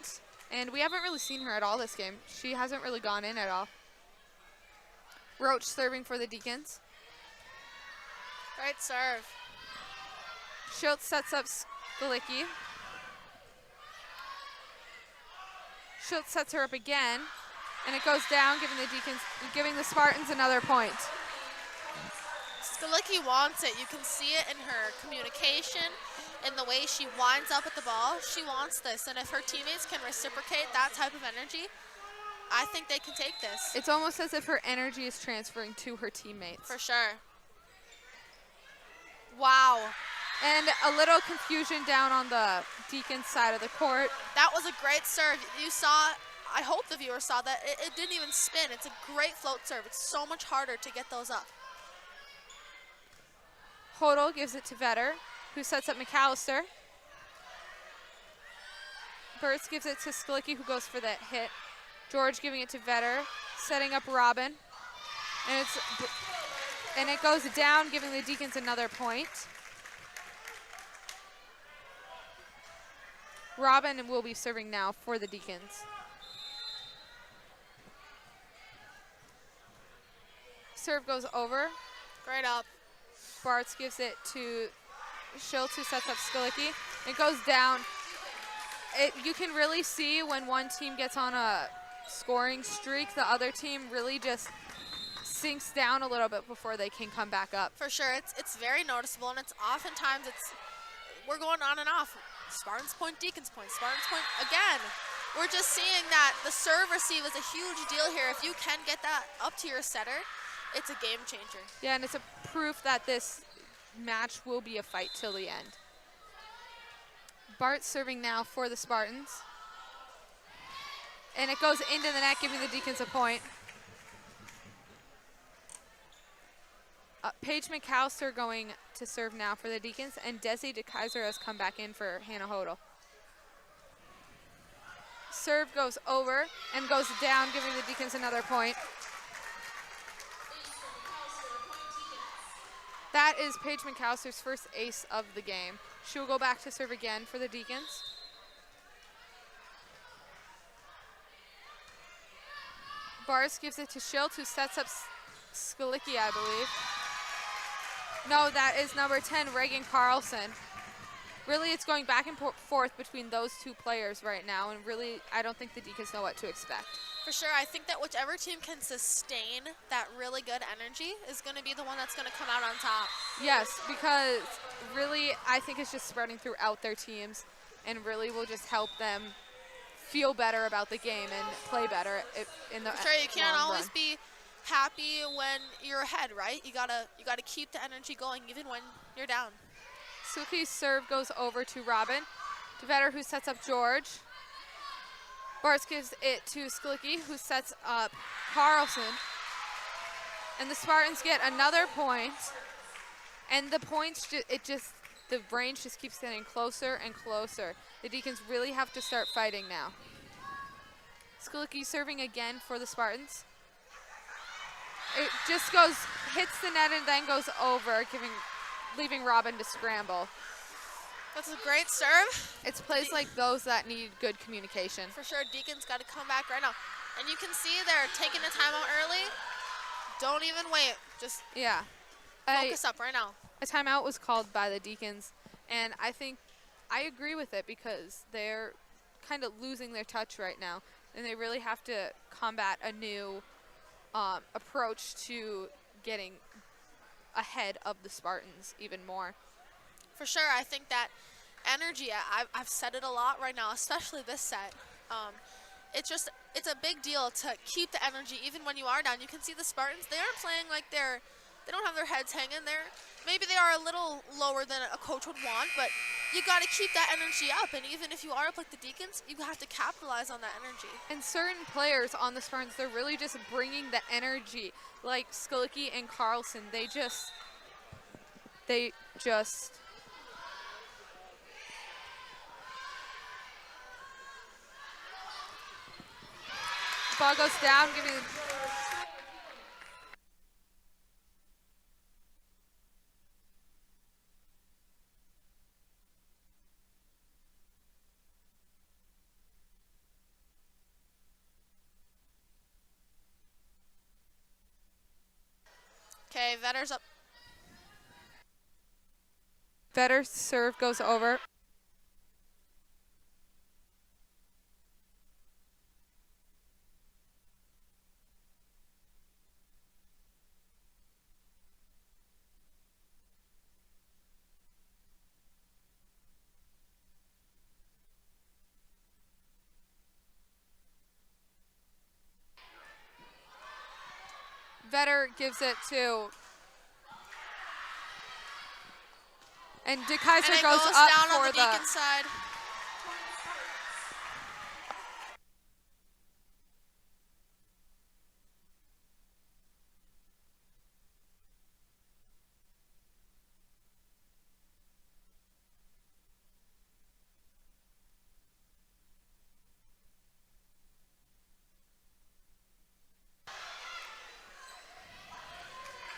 And we haven't really seen her at all this game. She hasn't really gone in at all. Roach serving for the Deacons. Right serve. Schultz sets up Skalicki. Schultz sets her up again, and it goes down, giving the Spartans another point. Skalicki wants it. You can see it in her communication, in the way she winds up at the ball. She wants this, and if her teammates can reciprocate that type of energy, I think they can take this. It's almost as if her energy is transferring to her teammates. For sure. Wow. And a little confusion down on the Deacons side of the court. That was a great serve. You saw, I hope the viewers saw that, it didn't even spin. It's a great float serve. It's so much harder to get those up. Hodel gives it to Vetter, who sets up McAllister. Burtz gives it to Skalicki, who goes for that hit. George giving it to Vetter, setting up Robin. And it goes down, giving the Deacons another point. Robin will be serving now for the Deacons. Serve goes over. Great up. Bartz gives it to Schultz who sets up Skalicki. It goes down. You can really see when one team gets on a scoring streak, the other team really just sinks down a little bit before they can come back up. For sure, it's very noticeable, and it's oftentimes we're going on and off. Spartans point, Deacons point, Spartans point again. We're just seeing that the serve receive is a huge deal here. If you can get that up to your setter, it's a game changer. Yeah, and it's a proof that this match will be a fight till the end. Bart serving now for the Spartans. And it goes into the net, giving the Deacons a point. Paige McAllister going to serve now for the Deacons, and Desi DeKaiser has come back in for Hannah Hodel. Serve goes over and goes down, giving the Deacons another point. That is Paige McAllister's first ace of the game. She will go back to serve again for the Deacons. Bars gives it to Schultz, who sets up Skalicki, I believe. No, that is number 10, Reagan Carlson. Really, it's going back and forth between those two players right now, and really, I don't think the Deacons know what to expect. For sure, I think that whichever team can sustain that really good energy is going to be the one that's going to come out on top. Yes, because really, I think it's just spreading throughout their teams, and really will just help them feel better about the game and play better in the For sure, you can't long always run. be happy when you're ahead, right? You gotta keep the energy going even when you're down. Suki's serve goes over to Robin. To Vetter, who sets up George. Bars gives it to Skalicki, who sets up Carlson. And the Spartans get another point. And the points, the range just keeps getting closer and closer. The Deacons really have to start fighting now. Skalicki serving again for the Spartans. It just hits the net and then goes over, leaving Robin to scramble. That's a great serve. It's plays like those that need good communication. For sure, Deacons got to come back right now. And you can see they're taking a timeout early. Don't even wait. Just focus up right now. A timeout was called by the Deacons, and I think I agree with it because they're kind of losing their touch right now, and they really have to combat a new approach to getting ahead of the Spartans even more. For sure, I think that energy, I've said it a lot right now, especially this set. It's a big deal to keep the energy even when you are down. You can see the Spartans, they aren't playing like they don't have their heads hanging there. Maybe they are a little lower than a coach would want, but you got to keep that energy up. And even if you are up like the Deacons, you have to capitalize on that energy. And certain players on the Spartans, they're really just bringing the energy, like Skalicki and Carlson. They just. Ball goes down, giving. Okay, Vetter's up. Vetter's serve goes over. Vetter gives it to, and DeKaiser And it goes goes up down for on the Deacon side.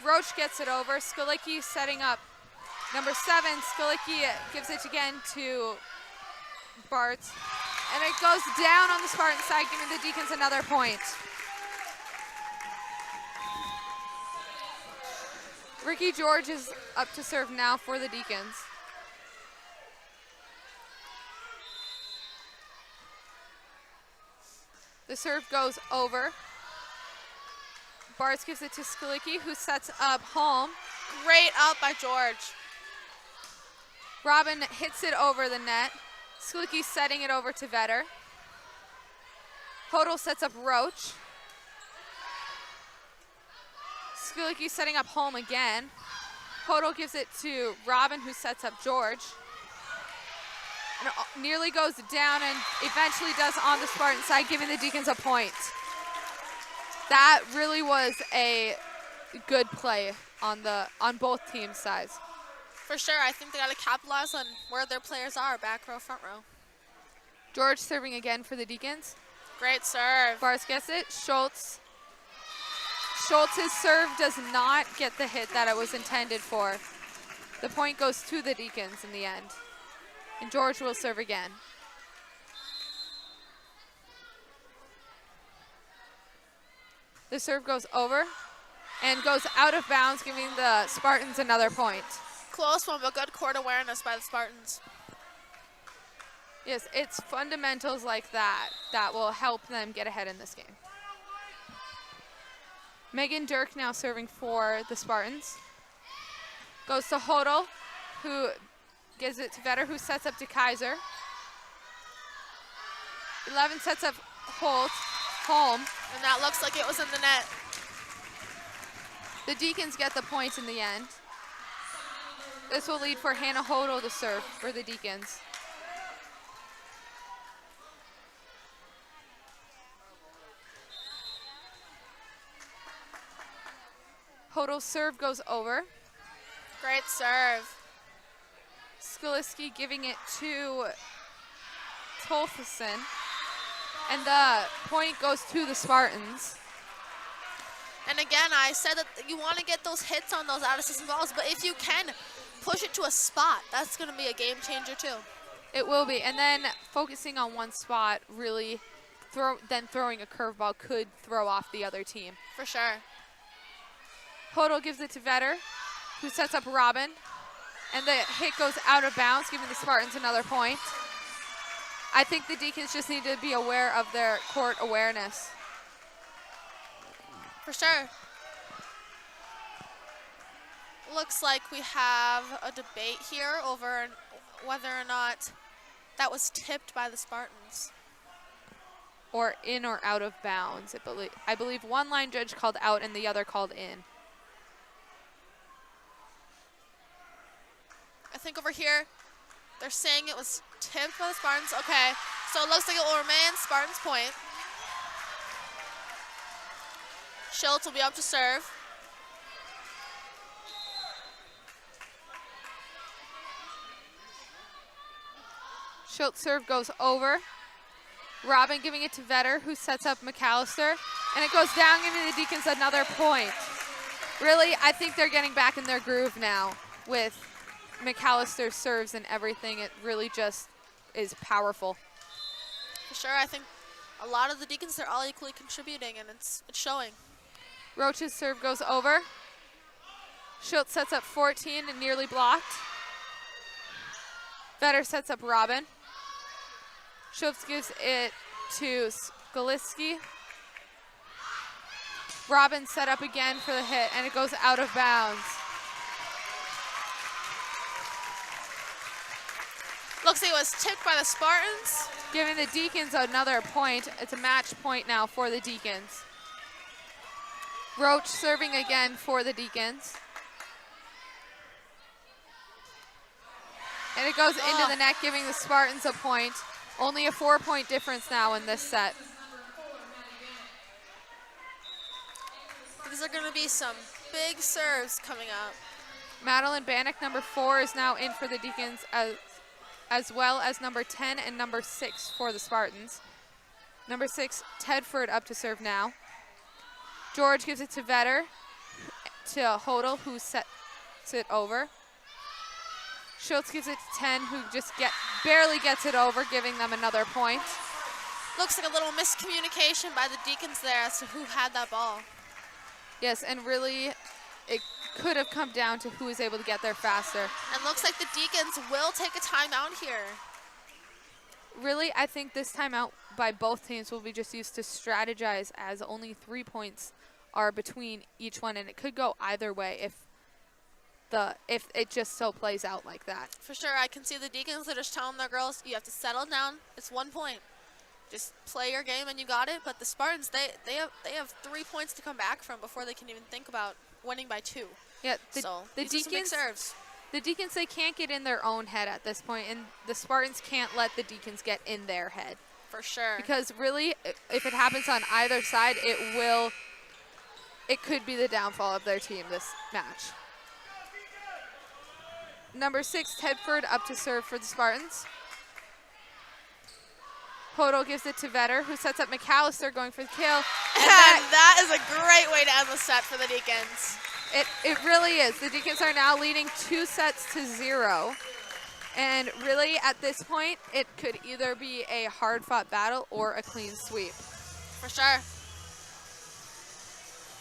Roach gets it over. Skalicki setting up number 7. Skalicki gives it again to Bart. And it goes down on the Spartan side, giving the Deacons another point. Ricky George is up to serve now for the Deacons. The serve goes over. Bartz gives it to Skalicki, who sets up Holm. Great up by George. Robin hits it over the net. Skalicki setting it over to Vetter. Hodel sets up Roach. Skalicki setting up Holm again. Hodel gives it to Robin, who sets up George. And it nearly goes down and eventually does on the Spartan side, giving the Deacons a point. That really was a good play on both teams' sides. For sure, I think they got to capitalize on where their players are, back row, front row. George serving again for the Deacons. Great serve. Bartz gets it. Schultz's serve does not get the hit that it was intended for. The point goes to the Deacons in the end. And George will serve again. The serve goes over and goes out of bounds, giving the Spartans another point. Close one, but good court awareness by the Spartans. Yes, it's fundamentals like that that will help them get ahead in this game. Megan Dirk now serving for the Spartans. Goes to Hodel, who gives it to Vetter, who sets up to Kaiser. 11 sets up Holm. And that looks like it was in the net. The Deacons get the point in the end. This will lead for Hannah Hodel to serve for the Deacons. Hodel's serve goes over. Great serve. Skalicki giving it to Tolfason. And the point goes to the Spartans. And again, I said that you want to get those hits on those out-of-system balls, but if you can push it to a spot, that's going to be a game changer too. It will be. And then focusing on one spot, really throwing a curveball could throw off the other team. For sure. Hodel gives it to Vetter, who sets up Robin. And the hit goes out of bounds, giving the Spartans another point. I think the Deacons just need to be aware of their court awareness. For sure. Looks like we have a debate here over whether or not that was tipped by the Spartans. Or in or out of bounds. I believe one line judge called out and the other called in. I think over here, they're saying it was tipped by the Spartans. Okay, so it looks like it will remain Spartans' point. Schultz will be up to serve. Schultz serve goes over. Robin giving it to Vetter, who sets up McAllister. And it goes down, giving the Deacons another point. Really, I think they're getting back in their groove now with McAllister's serves and everything. It really just is powerful. For sure, I think a lot of the Deacons, they're all equally contributing, and it's showing. Roach's serve goes over. Schultz sets up 14 and nearly blocked. Vetter sets up Robin. Schultz gives it to Skalicki. Robin set up again for the hit, and it goes out of bounds. Looks like it was tipped by the Spartans. Giving the Deacons another point. It's a match point now for the Deacons. Roach serving again for the Deacons. And it goes into the net, giving the Spartans a point. Only a 4-point difference now in this set. These are going to be some big serves coming up. Madeline Bannock, number 4, is now in for the Deacons, as well as number 10 and number 6 for the Spartans. Number 6, Tedford, up to serve now. George gives it to Vetter, to Hodel, who sets it over. Schultz gives it to 10, who just barely gets it over, giving them another point. Looks like a little miscommunication by the Deacons there as to who had that ball. Yes, and really, it could have come down to who is able to get there faster. And looks like the Deacons will take a timeout here. really, I think this timeout by both teams will be just used to strategize, as only 3 points are between each one, and it could go either way if it just so plays out like that. For sure, I can see the Deacons are just telling their girls, you have to settle down. It's 1 point. Just play your game and you got it. But the Spartans, they have 3 points to come back from before they can even think about winning by 2. Yeah, the Deacons, big serves. The Deacons, they can't get in their own head at this point, and the Spartans can't let the Deacons get in their head. For sure. Because really, if it happens on either side, it could be the downfall of their team this match. Number 6, Tedford, up to serve for the Spartans. Hodel gives it to Vetter, who sets up McAllister going for the kill. And that is a great way to end the set for the Deacons. It really is. The Deacons are now leading 2-0. And really, at this point, it could either be a hard-fought battle or a clean sweep. For sure.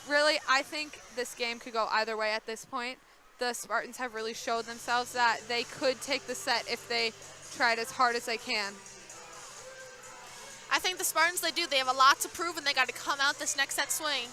Really, I think this game could go either way at this point. The Spartans have really showed themselves that they could take the set if they tried as hard as they can. I think the Spartans, they do. They have a lot to prove, and they got to come out this next set swinging.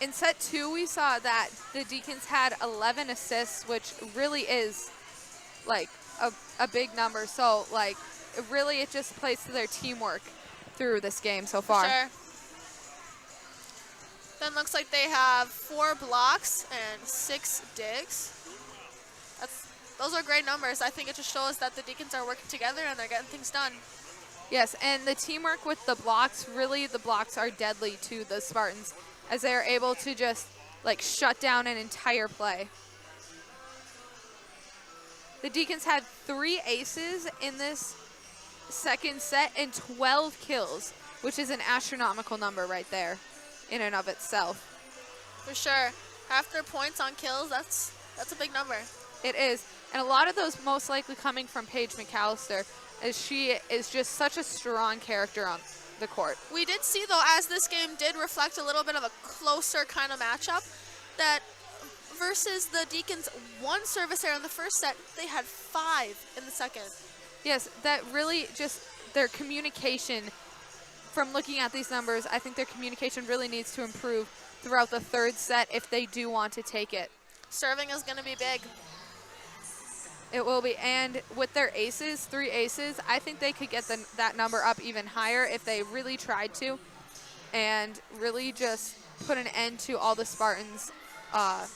In set 2, we saw that the Deacons had 11 assists, which really is like a big number. So like it just plays to their teamwork through this game so far. Sure. Then looks like they have 4 blocks and 6 digs. Those are great numbers. I think it just shows that the Deacons are working together and they're getting things done. Yes, and the teamwork with the blocks, really the blocks are deadly to the Spartans, as they are able to just like shut down an entire play. The Deacons had 3 aces in this second set and 12 kills, which is an astronomical number right there in and of itself. For sure. Half their points on kills, that's a big number. It is, and a lot of those most likely coming from Paige McAllister, as she is just such a strong character on the court. We did see, though, as this game did reflect a little bit of a closer kind of matchup, that versus the Deacons' 1 service error in the first set, they had 5 in the second. Yes, that really just their communication, from looking at these numbers, I think their communication really needs to improve throughout the third set if they do want to take it. Serving is going to be big. It will be, and with their aces, 3 aces, I think they could get that number up even higher if they really tried to, and really just put an end to all the Spartans'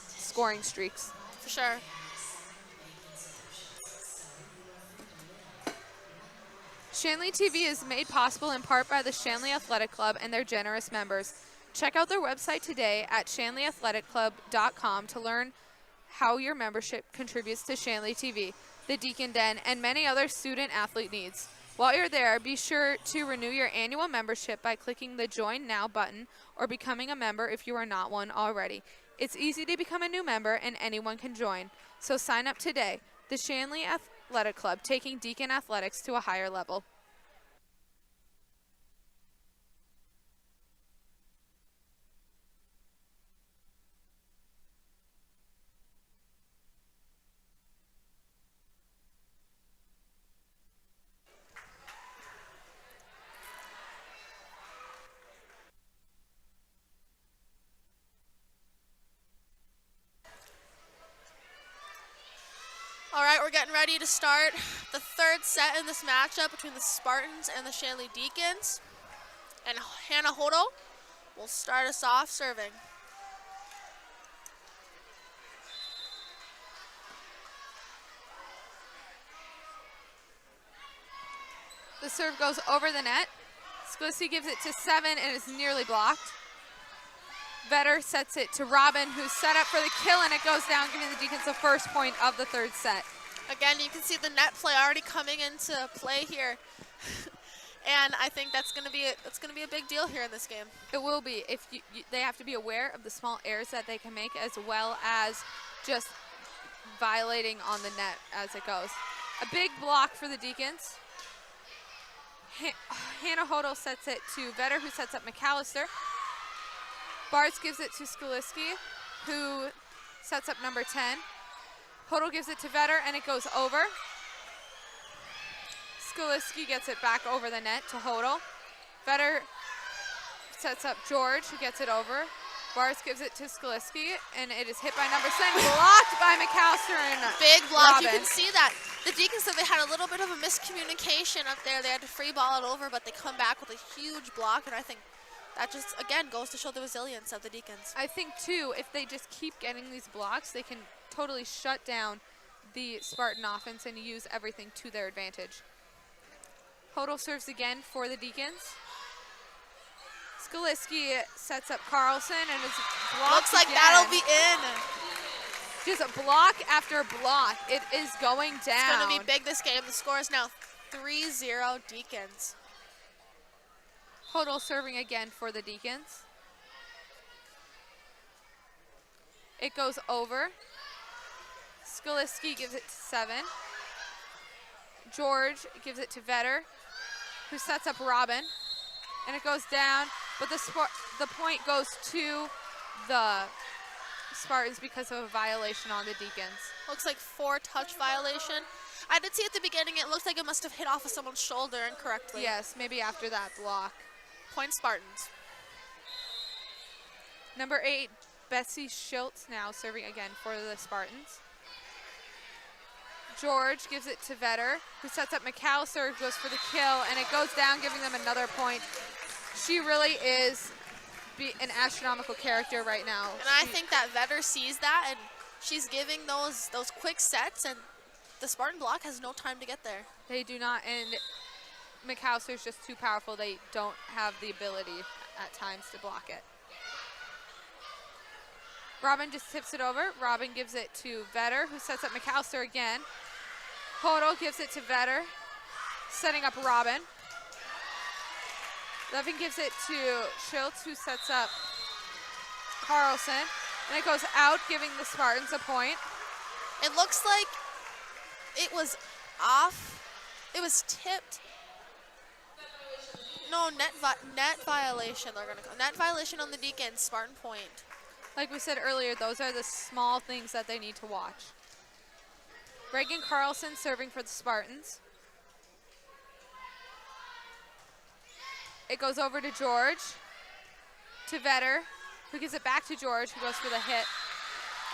scoring streaks. For sure. Shanley TV is made possible in part by the Shanley Athletic Club and their generous members. Check out their website today at shanleyathletic.club.com to learn how your membership contributes to Shanley TV, the Deacon Den, and many other student-athlete needs. While you're there, be sure to renew your annual membership by clicking the Join Now button or becoming a member if you are not one already. It's easy to become a new member, and anyone can join. So sign up today. The Shanley Athletic Club, taking Deacon athletics to a higher level. All right, we're getting ready to start the third set in this matchup between the Spartans and the Shanley Deacons. And Hannah Hodel will start us off serving. The serve goes over the net. Sklisky gives it to 7 and is nearly blocked. Vetter sets it to Robin, who's set up for the kill, and it goes down, giving the Deacons the first point of the third set. Again, you can see the net play already coming into play here. And I think that's going to be a big deal here in this game. It will be. If they have to be aware of the small errors that they can make, as well as just violating on the net as it goes. A big block for the Deacons. Hannah Hodel sets it to Vetter, who sets up McAllister. Bartz gives it to Skaliski, who sets up number 10. Hodel gives it to Vetter, and it goes over. Skaliski gets it back over the net to Hodel. Vetter sets up George, who gets it over. Bartz gives it to Skaliski, and it is hit by number 7, blocked by McAllister and big block. Robin. You can see that. The Deacons said they had a little bit of a miscommunication up there. They had to free ball it over, but they come back with a huge block, and I think that just, again, goes to show the resilience of the Deacons. I think, too, if they just keep getting these blocks, they can totally shut down the Spartan offense and use everything to their advantage. Hodel serves again for the Deacons. Skaliski sets up Carlson, and it's blocked. Looks like again. that'll be in. Just a block after block. It is going down. It's going to be big this game. The score is now 3-0 Deacons. Hodel serving again for the Deacons. It goes over. Skaliski gives it to 7. George gives it to Vetter, who sets up Robin. And it goes down, but the point goes to the Spartans because of a violation on the Deacons. Looks like 4-touch violation. I did see at the beginning, it looks like it must have hit off of someone's shoulder incorrectly. Yes, maybe after that block. Point Spartans. Number 8, Betsy Schultz now serving again for the Spartans. George gives it to Vetter, who sets up McAllister, who goes for the kill, and it goes down, giving them another point. She really is an astronomical character right now. And I think that Vetter sees that, and she's giving those quick sets, and the Spartan block has no time to get there. They do not, and McAllister's just too powerful. They don't have the ability at times to block it. Robin just tips it over. Robin gives it to Vetter, who sets up McAllister again. Hodel gives it to Vetter, setting up Robin. Levin gives it to Schultz, who sets up Carlson. And it goes out, giving the Spartans a point. It looks like it was off. It was tipped. No, net violation. They're gonna net violation on the Deacons. Spartan point. Like we said earlier, those are the small things that they need to watch. Reagan Carlson serving for the Spartans. It goes over to George, to Vetter, who gives it back to George, who goes for the hit.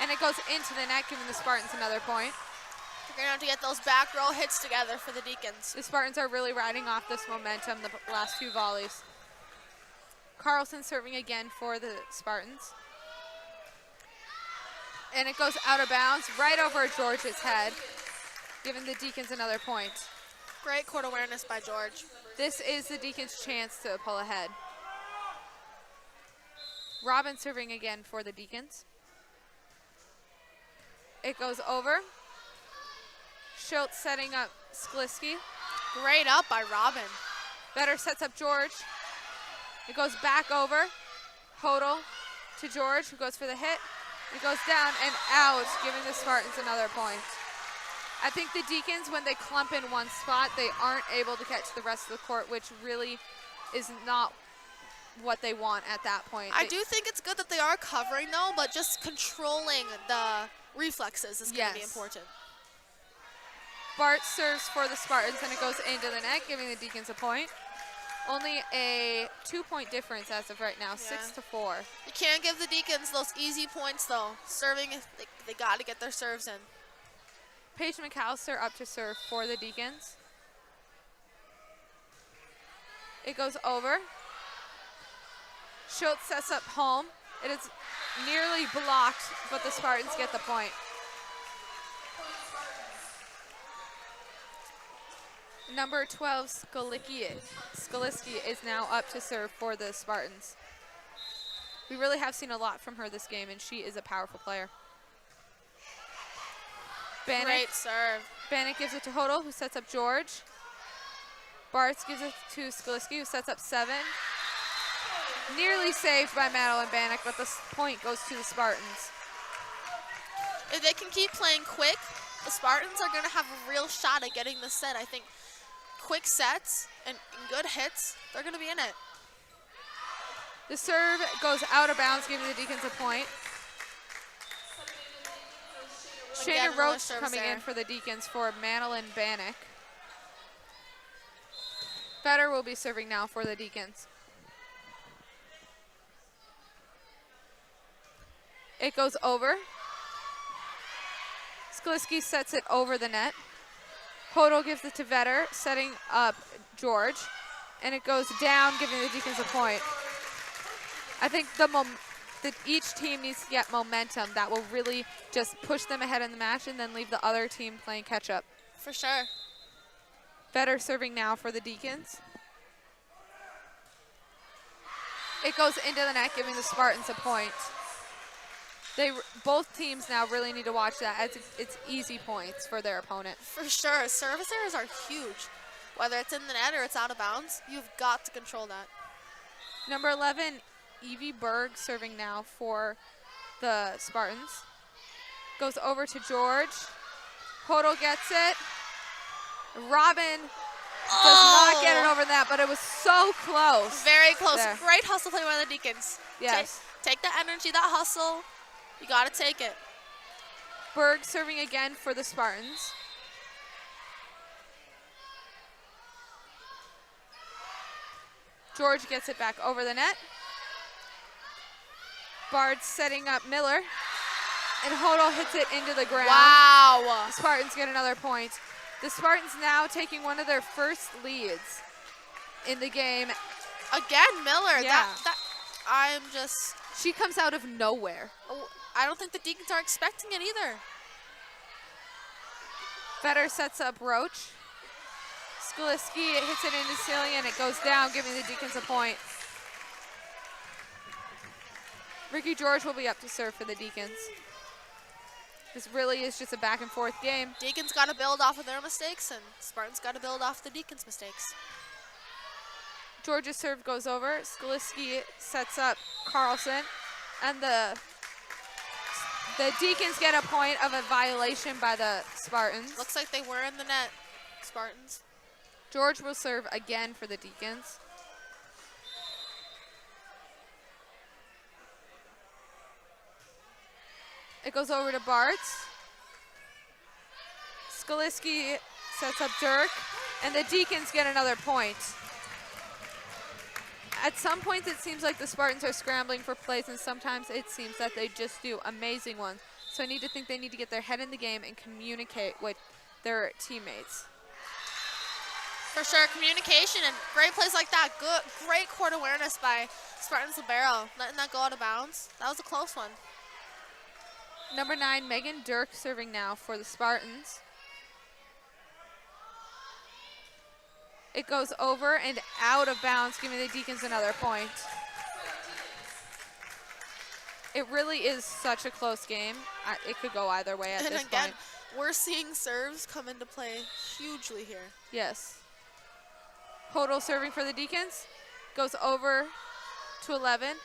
And it goes into the net, giving the Spartans another point. They're going to have to get those back row hits together for the Deacons. The Spartans are really riding off this momentum the last 2 volleys. Carlson serving again for the Spartans. And it goes out of bounds, right over George's head, giving the Deacons another point. Great court awareness by George. This is the Deacons' chance to pull ahead. Robin serving again for the Deacons. It goes over. Schultz setting up Skaliski. Great up by Robin. Vetter sets up George. It goes back over. Hodel to George, who goes for the hit. It goes down and out, giving the Spartans another point. I think the Deacons, when they clump in one spot, they aren't able to get to the rest of the court, which really is not what they want at that point. I do think it's good that they are covering, though, but just controlling the reflexes is going to be important. Bart serves for the Spartans, and it goes into the net, giving the Deacons a point. Only a 2-point difference as of right now, 6-4. You can't give the Deacons those easy points, though. Serving, they got to get their serves in. Paige McAllister up to serve for the Deacons. It goes over. Schultz sets up home. It is nearly blocked, but the Spartans get the point. Number 12, Skaliski is now up to serve for the Spartans. We really have seen a lot from her this game, and she is a powerful player. Great serve. Bannock gives it to Hodel, who sets up George. Bartz gives it to Skaliski, who sets up 7. Nearly saved by Madeline Bannock, but the point goes to the Spartans. If they can keep playing quick, the Spartans are going to have a real shot at getting this set. I think quick sets and good hits, they're going to be in it. The serve goes out of bounds, giving the Deacons a point. Again, Shayna another Roach serve coming there. in for the Deacons for Madeline Bannock. Vetter will be serving now for the Deacons. It goes over. Skaliski sets it over the net. Hodel gives it to Vetter, setting up George. And it goes down, giving the Deacons a point. I think that each team needs to get momentum. That will really just push them ahead in the match and then leave the other team playing catch up. For sure. Vetter serving now for the Deacons. It goes into the net, giving the Spartans a point. Both teams now really need to watch that as it's easy points for their opponent. For sure. Service errors are huge. Whether it's in the net or it's out of bounds, you've got to control that. Number 11, Evie Berg serving now for the Spartans. Goes over to George. Hodel gets it. Robin does not get it over that, but it was so close. Very close. There. Great hustle play by the Deacons. Yes. Take that energy, that hustle. You got to take it. Berg serving again for the Spartans. George gets it back over the net. Bard setting up Miller. And Hodel hits it into the ground. Wow. The Spartans get another point. The Spartans now taking one of their first leads in the game. Again, Miller. Yeah. I'm just... She comes out of nowhere. I don't think the Deacons are expecting it either. Vetter sets up Roach. Skaliski hits it into Celia and it goes down, giving the Deacons a point. Ricky George will be up to serve for the Deacons. This really is just a back and forth game. Deacons got to build off of their mistakes, and Spartans got to build off the Deacons' mistakes. George's serve goes over. Skaliski sets up Carlson, and the Deacons get a point of a violation by the Spartans. Looks like they were in the net, Spartans. George will serve again for the Deacons. It goes over to Bartz. Skaliski sets up Dirk, and the Deacons get another point. At some points, it seems like the Spartans are scrambling for plays, and sometimes it seems that they just do amazing ones. So I need to think they need to get their head in the game and communicate with their teammates. For sure, communication and great plays like that. Great court awareness by Spartans libero, letting that go out of bounds. That was a close one. Number 9, Megan Dirk serving now for the Spartans. It goes over and out of bounds, giving the Deacons another point. It really is such a close game. It could go either way at this point. And again, we're seeing serves come into play hugely here. Yes. Hodel serving for the Deacons. Goes over to 11.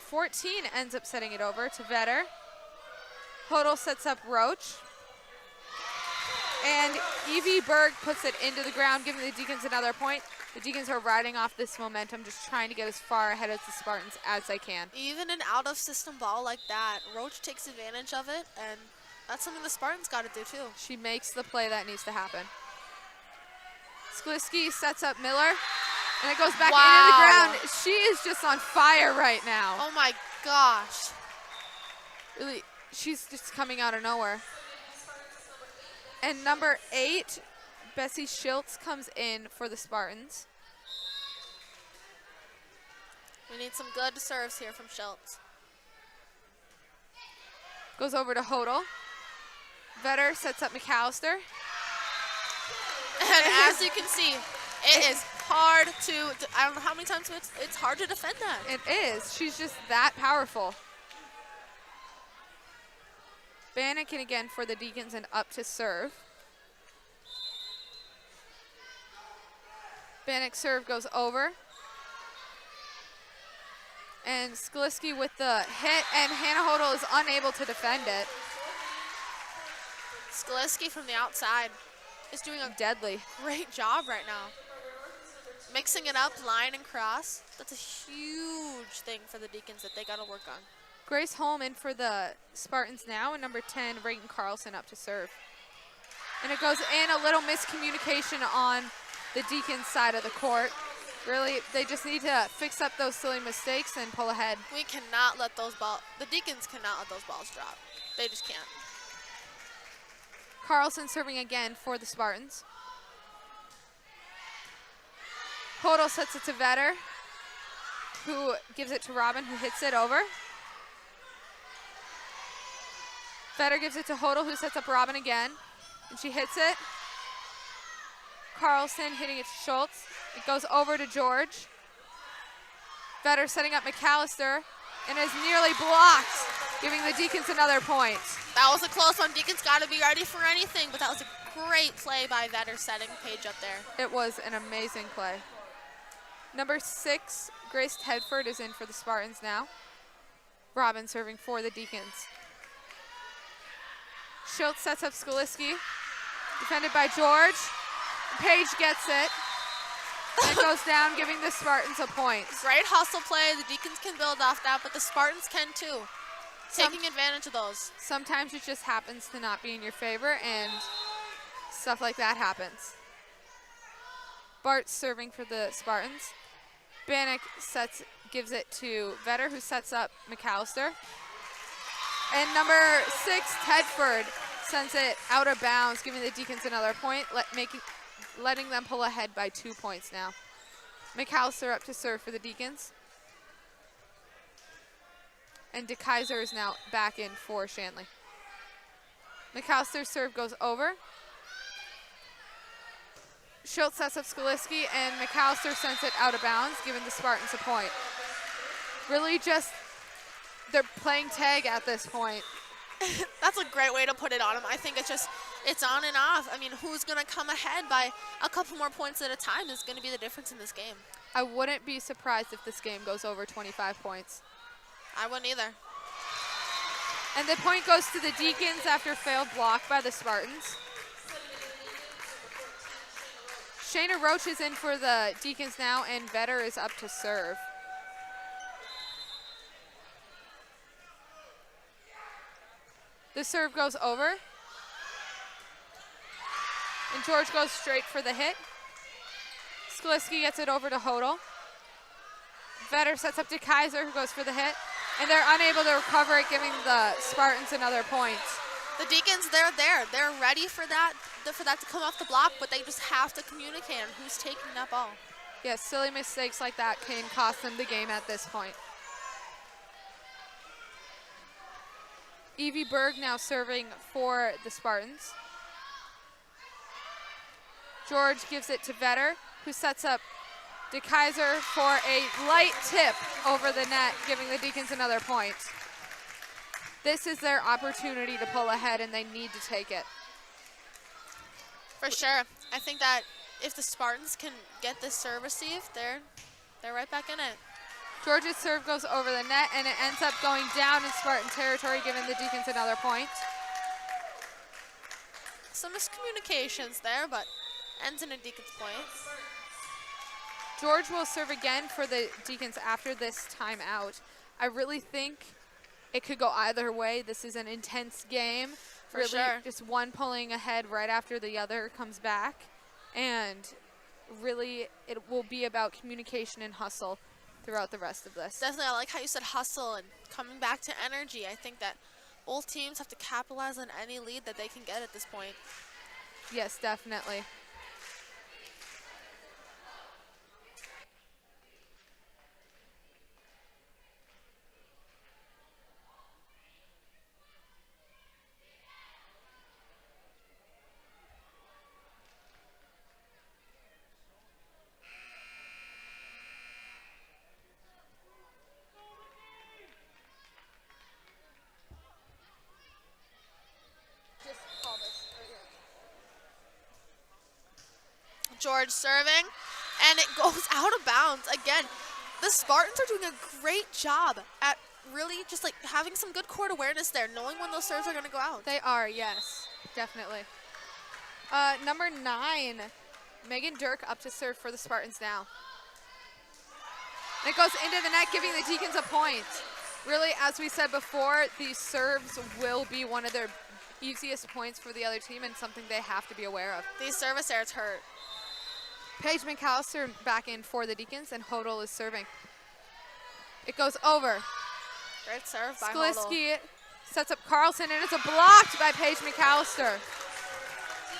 14 ends up setting it over to Vetter. Hodel sets up Roach. And Evie Berg puts it into the ground, giving the Deacons another point. The Deacons are riding off this momentum, just trying to get as far ahead of the Spartans as they can. Even an out-of-system ball like that, Roach takes advantage of it, and that's something the Spartans got to do too. She makes the play that needs to happen. Skaliski sets up Miller, and it goes back into the ground. She is just on fire right now. Oh my gosh. Really, she's just coming out of nowhere. And number 8, Bessie Schiltz comes in for the Spartans. We need some good serves here from Schiltz. Goes over to Hodel. Vetter sets up McAllister. And as you can see, it is hard to, I don't know how many times it's hard to defend that. It is. She's just that powerful. Bannikin again for the Deacons and up to serve. Bannock's serve goes over. And Skaliski with the hit, and Hannah Hodel is unable to defend it. Skaliski from the outside is doing a Deadly. great job right now. Mixing it up, line and cross. That's a huge thing for the Deacons that they got to work on. Grace Holm in for the Spartans now, and number 10, Reagan Carlson up to serve. And it goes in, a little miscommunication on the Deacons side of the court. Really, they just need to fix up those silly mistakes and pull ahead. We cannot let those balls, the Deacons cannot let those balls drop. They just can't. Carlson serving again for the Spartans. Hodel sets it to Vetter, who gives it to Robin, who hits it over. Vetter gives it to Hodel, who sets up Robin again, and she hits it. Carlson hitting it to Schultz. It goes over to George. Vetter setting up McAllister, and is nearly blocked, giving the Deacons another point. That was a close one. Deacons got to be ready for anything, but that was a great play by Vetter setting Paige up there. It was an amazing play. Number 6, Grace Tedford is in for the Spartans now. Robin serving for the Deacons. Schultz sets up Skaliski, defended by George. Paige gets it and goes down, giving the Spartans a point. Great hustle play. The Deacons can build off that, but the Spartans can too. Taking advantage of those. Sometimes it just happens to not be in your favor, and stuff like that happens. Bart's serving for the Spartans. Bannock gives it to Vetter, who sets up McAllister. And number 6, Tedford, sends it out of bounds, giving the Deacons another point, letting them pull ahead by 2 points now. McAllister up to serve for the Deacons. And DeKaiser is now back in for Shanley. McAllister's serve goes over. Schultz sets up Skaliski, and McAllister sends it out of bounds, giving the Spartans a point. Really just, they're playing tag at this point. That's a great way to put it on them. I think it's on and off. I mean, who's going to come ahead by a couple more points at a time is going to be the difference in this game. I wouldn't be surprised if this game goes over 25 points. I wouldn't either. And the point goes to the Deacons after failed block by the Spartans. Shayna Roach is in for the Deacons now, and Vetter is up to serve. The serve goes over. And George goes straight for the hit. Skaliski gets it over to Hodel. Vetter sets up to Kaiser, who goes for the hit. And they're unable to recover it, giving the Spartans another point. The Deacons, they're there. They're ready for that to come off the block, but they just have to communicate on who's taking that ball. Yes, silly mistakes like that can cost them the game at this point. Evie Berg now serving for the Spartans. George gives it to Vetter, who sets up DeKaiser for a light tip over the net, giving the Deacons another point. This is their opportunity to pull ahead, and they need to take it. For sure. I think that if the Spartans can get this serve received, they're right back in it. George's serve goes over the net, and it ends up going down in Spartan territory, giving the Deacons another point. Some miscommunications there, but ends in a Deacons point. George will serve again for the Deacons after this timeout. I really think it could go either way. This is an intense game. For sure. Just one pulling ahead right after the other comes back. And really, it will be about communication and hustle throughout the rest of this. Definitely, I like how you said hustle and coming back to energy. I think that both teams have to capitalize on any lead that they can get at this point. Yes, definitely. George serving. and it goes out of bounds. Again, the Spartans are doing a great job at really just like having some good court awareness there, knowing when those serves are going to go out. They are, yes, definitely. Number 9, Megan Dirk up to serve for the Spartans now. And it goes into the net, giving the Deacons a point. Really, as we said before, these serves will be one of their easiest points for the other team and something they have to be aware of. These service errors hurt. Paige McAllister back in for the Deacons, and Hodel is serving. It goes over. Great serve by Hodel. Sklisky sets up Carlson, and it's blocked by Paige McAllister.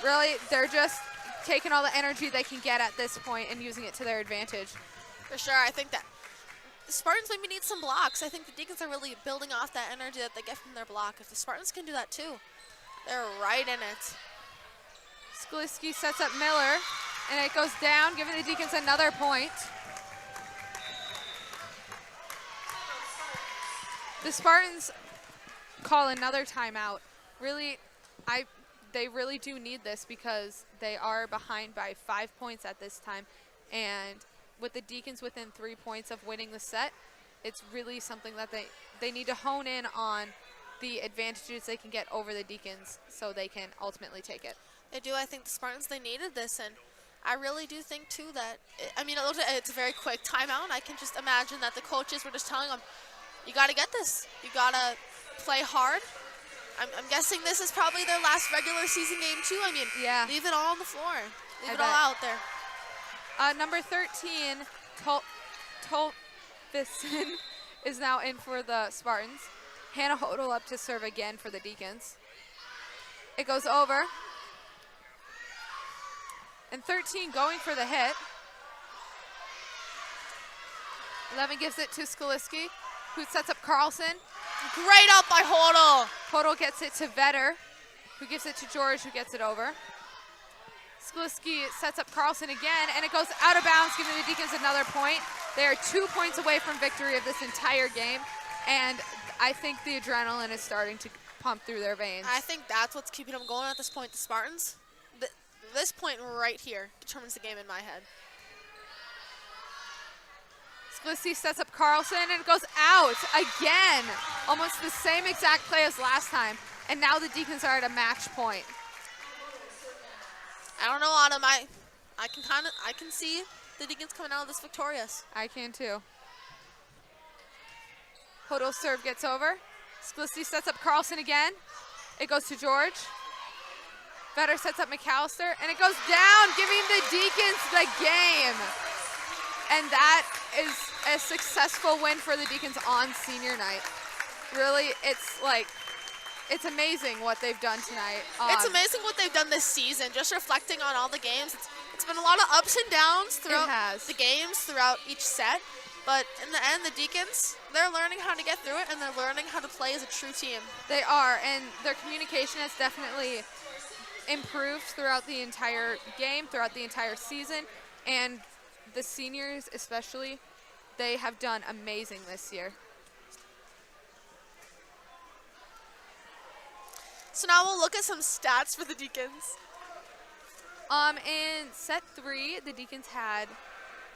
Really, they're just taking all the energy they can get at this point and using it to their advantage. For sure, I think that the Spartans maybe need some blocks. I think the Deacons are really building off that energy that they get from their block. If the Spartans can do that too, they're right in it. Sklisky sets up Miller, and it goes down, giving the Deacons another point. The Spartans call another timeout. Really, they really do need this because they are behind by 5 points at this time, and with the Deacons within 3 points of winning the set, it's really something that they need to hone in on the advantages they can get over the Deacons so they can ultimately take it. They do. I think the Spartans, they needed this, and I really do think too that, it's a very quick timeout. I can just imagine that the coaches were just telling them, you got to get this. You got to play hard. I'm guessing this is probably their last regular season game too. Yeah. Leave it all on the floor. Leave it all out there. Number 13, Tolfison is now in for the Spartans. Hannah Hodel up to serve again for the Deacons. It goes over. And 13 going for the hit. 11 gives it to Sklisky, who sets up Carlson. Great up by Hodel. Hodel gets it to Vetter, who gives it to George, who gets it over. Sklisky sets up Carlson again, and it goes out of bounds, giving the Deacons another point. They are 2 points away from victory of this entire game, and I think the adrenaline is starting to pump through their veins. I think that's what's keeping them going at this point. The Spartans, this point right here determines the game in my head. Sklisky sets up Carlson, and it goes out again. Almost the same exact play as last time, and now the Deacons are at a match point. I don't know, Autumn. I can see the Deacons coming out of this victorious. I can too. Hodel's serve gets over. Sklisky sets up Carlson again. It goes to George. Vetter sets up McAllister, and it goes down, giving the Deacons the game. And that is a successful win for the Deacons on senior night. Really, it's amazing what they've done tonight. It's amazing what they've done this season. Just reflecting on all the games, it's been a lot of ups and downs throughout the games, throughout each set. But in the end, the Deacons, they're learning how to get through it, and they're learning how to play as a true team. They are, and their communication has definitely improved throughout the entire game, throughout the entire season. And the seniors especially, they have done amazing this year. So now we'll look at some stats for the Deacons. In set 3, the Deacons had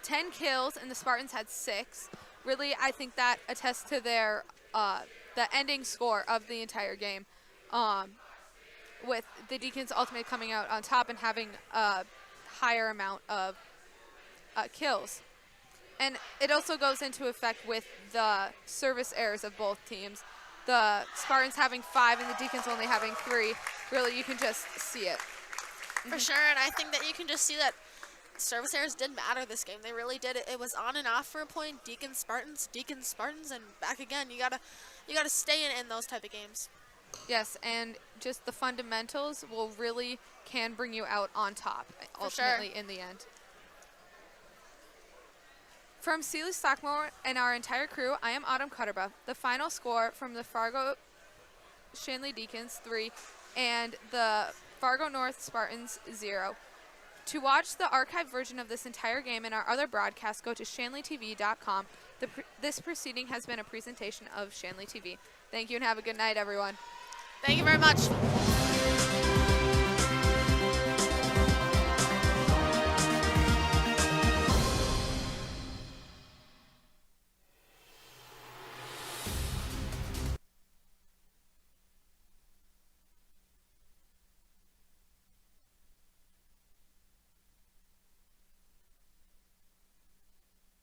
10 kills and the Spartans had 6. Really, I think that attests to their the ending score of the entire game, with the Deacons ultimately coming out on top and having a higher amount of kills. And it also goes into effect with the service errors of both teams. The Spartans having 5 and the Deacons only having 3. Really, you can just see it. For sure, and I think that you can just see that service errors did matter this game. They really did. It was on and off for a point. Deacons, Spartans, and back again. You gotta stay in those type of games. Yes, and just the fundamentals can bring you out on top ultimately in the end. From Sealy Stockmore and our entire crew, I am Autumn Cutterba. The final score from the Fargo Shanley Deacons 3 and the Fargo North Spartans 0. To watch the archived version of this entire game and our other broadcasts, go to shanleytv.com. This proceeding has been a presentation of Shanley TV. Thank you and have a good night, everyone. Thank you very much.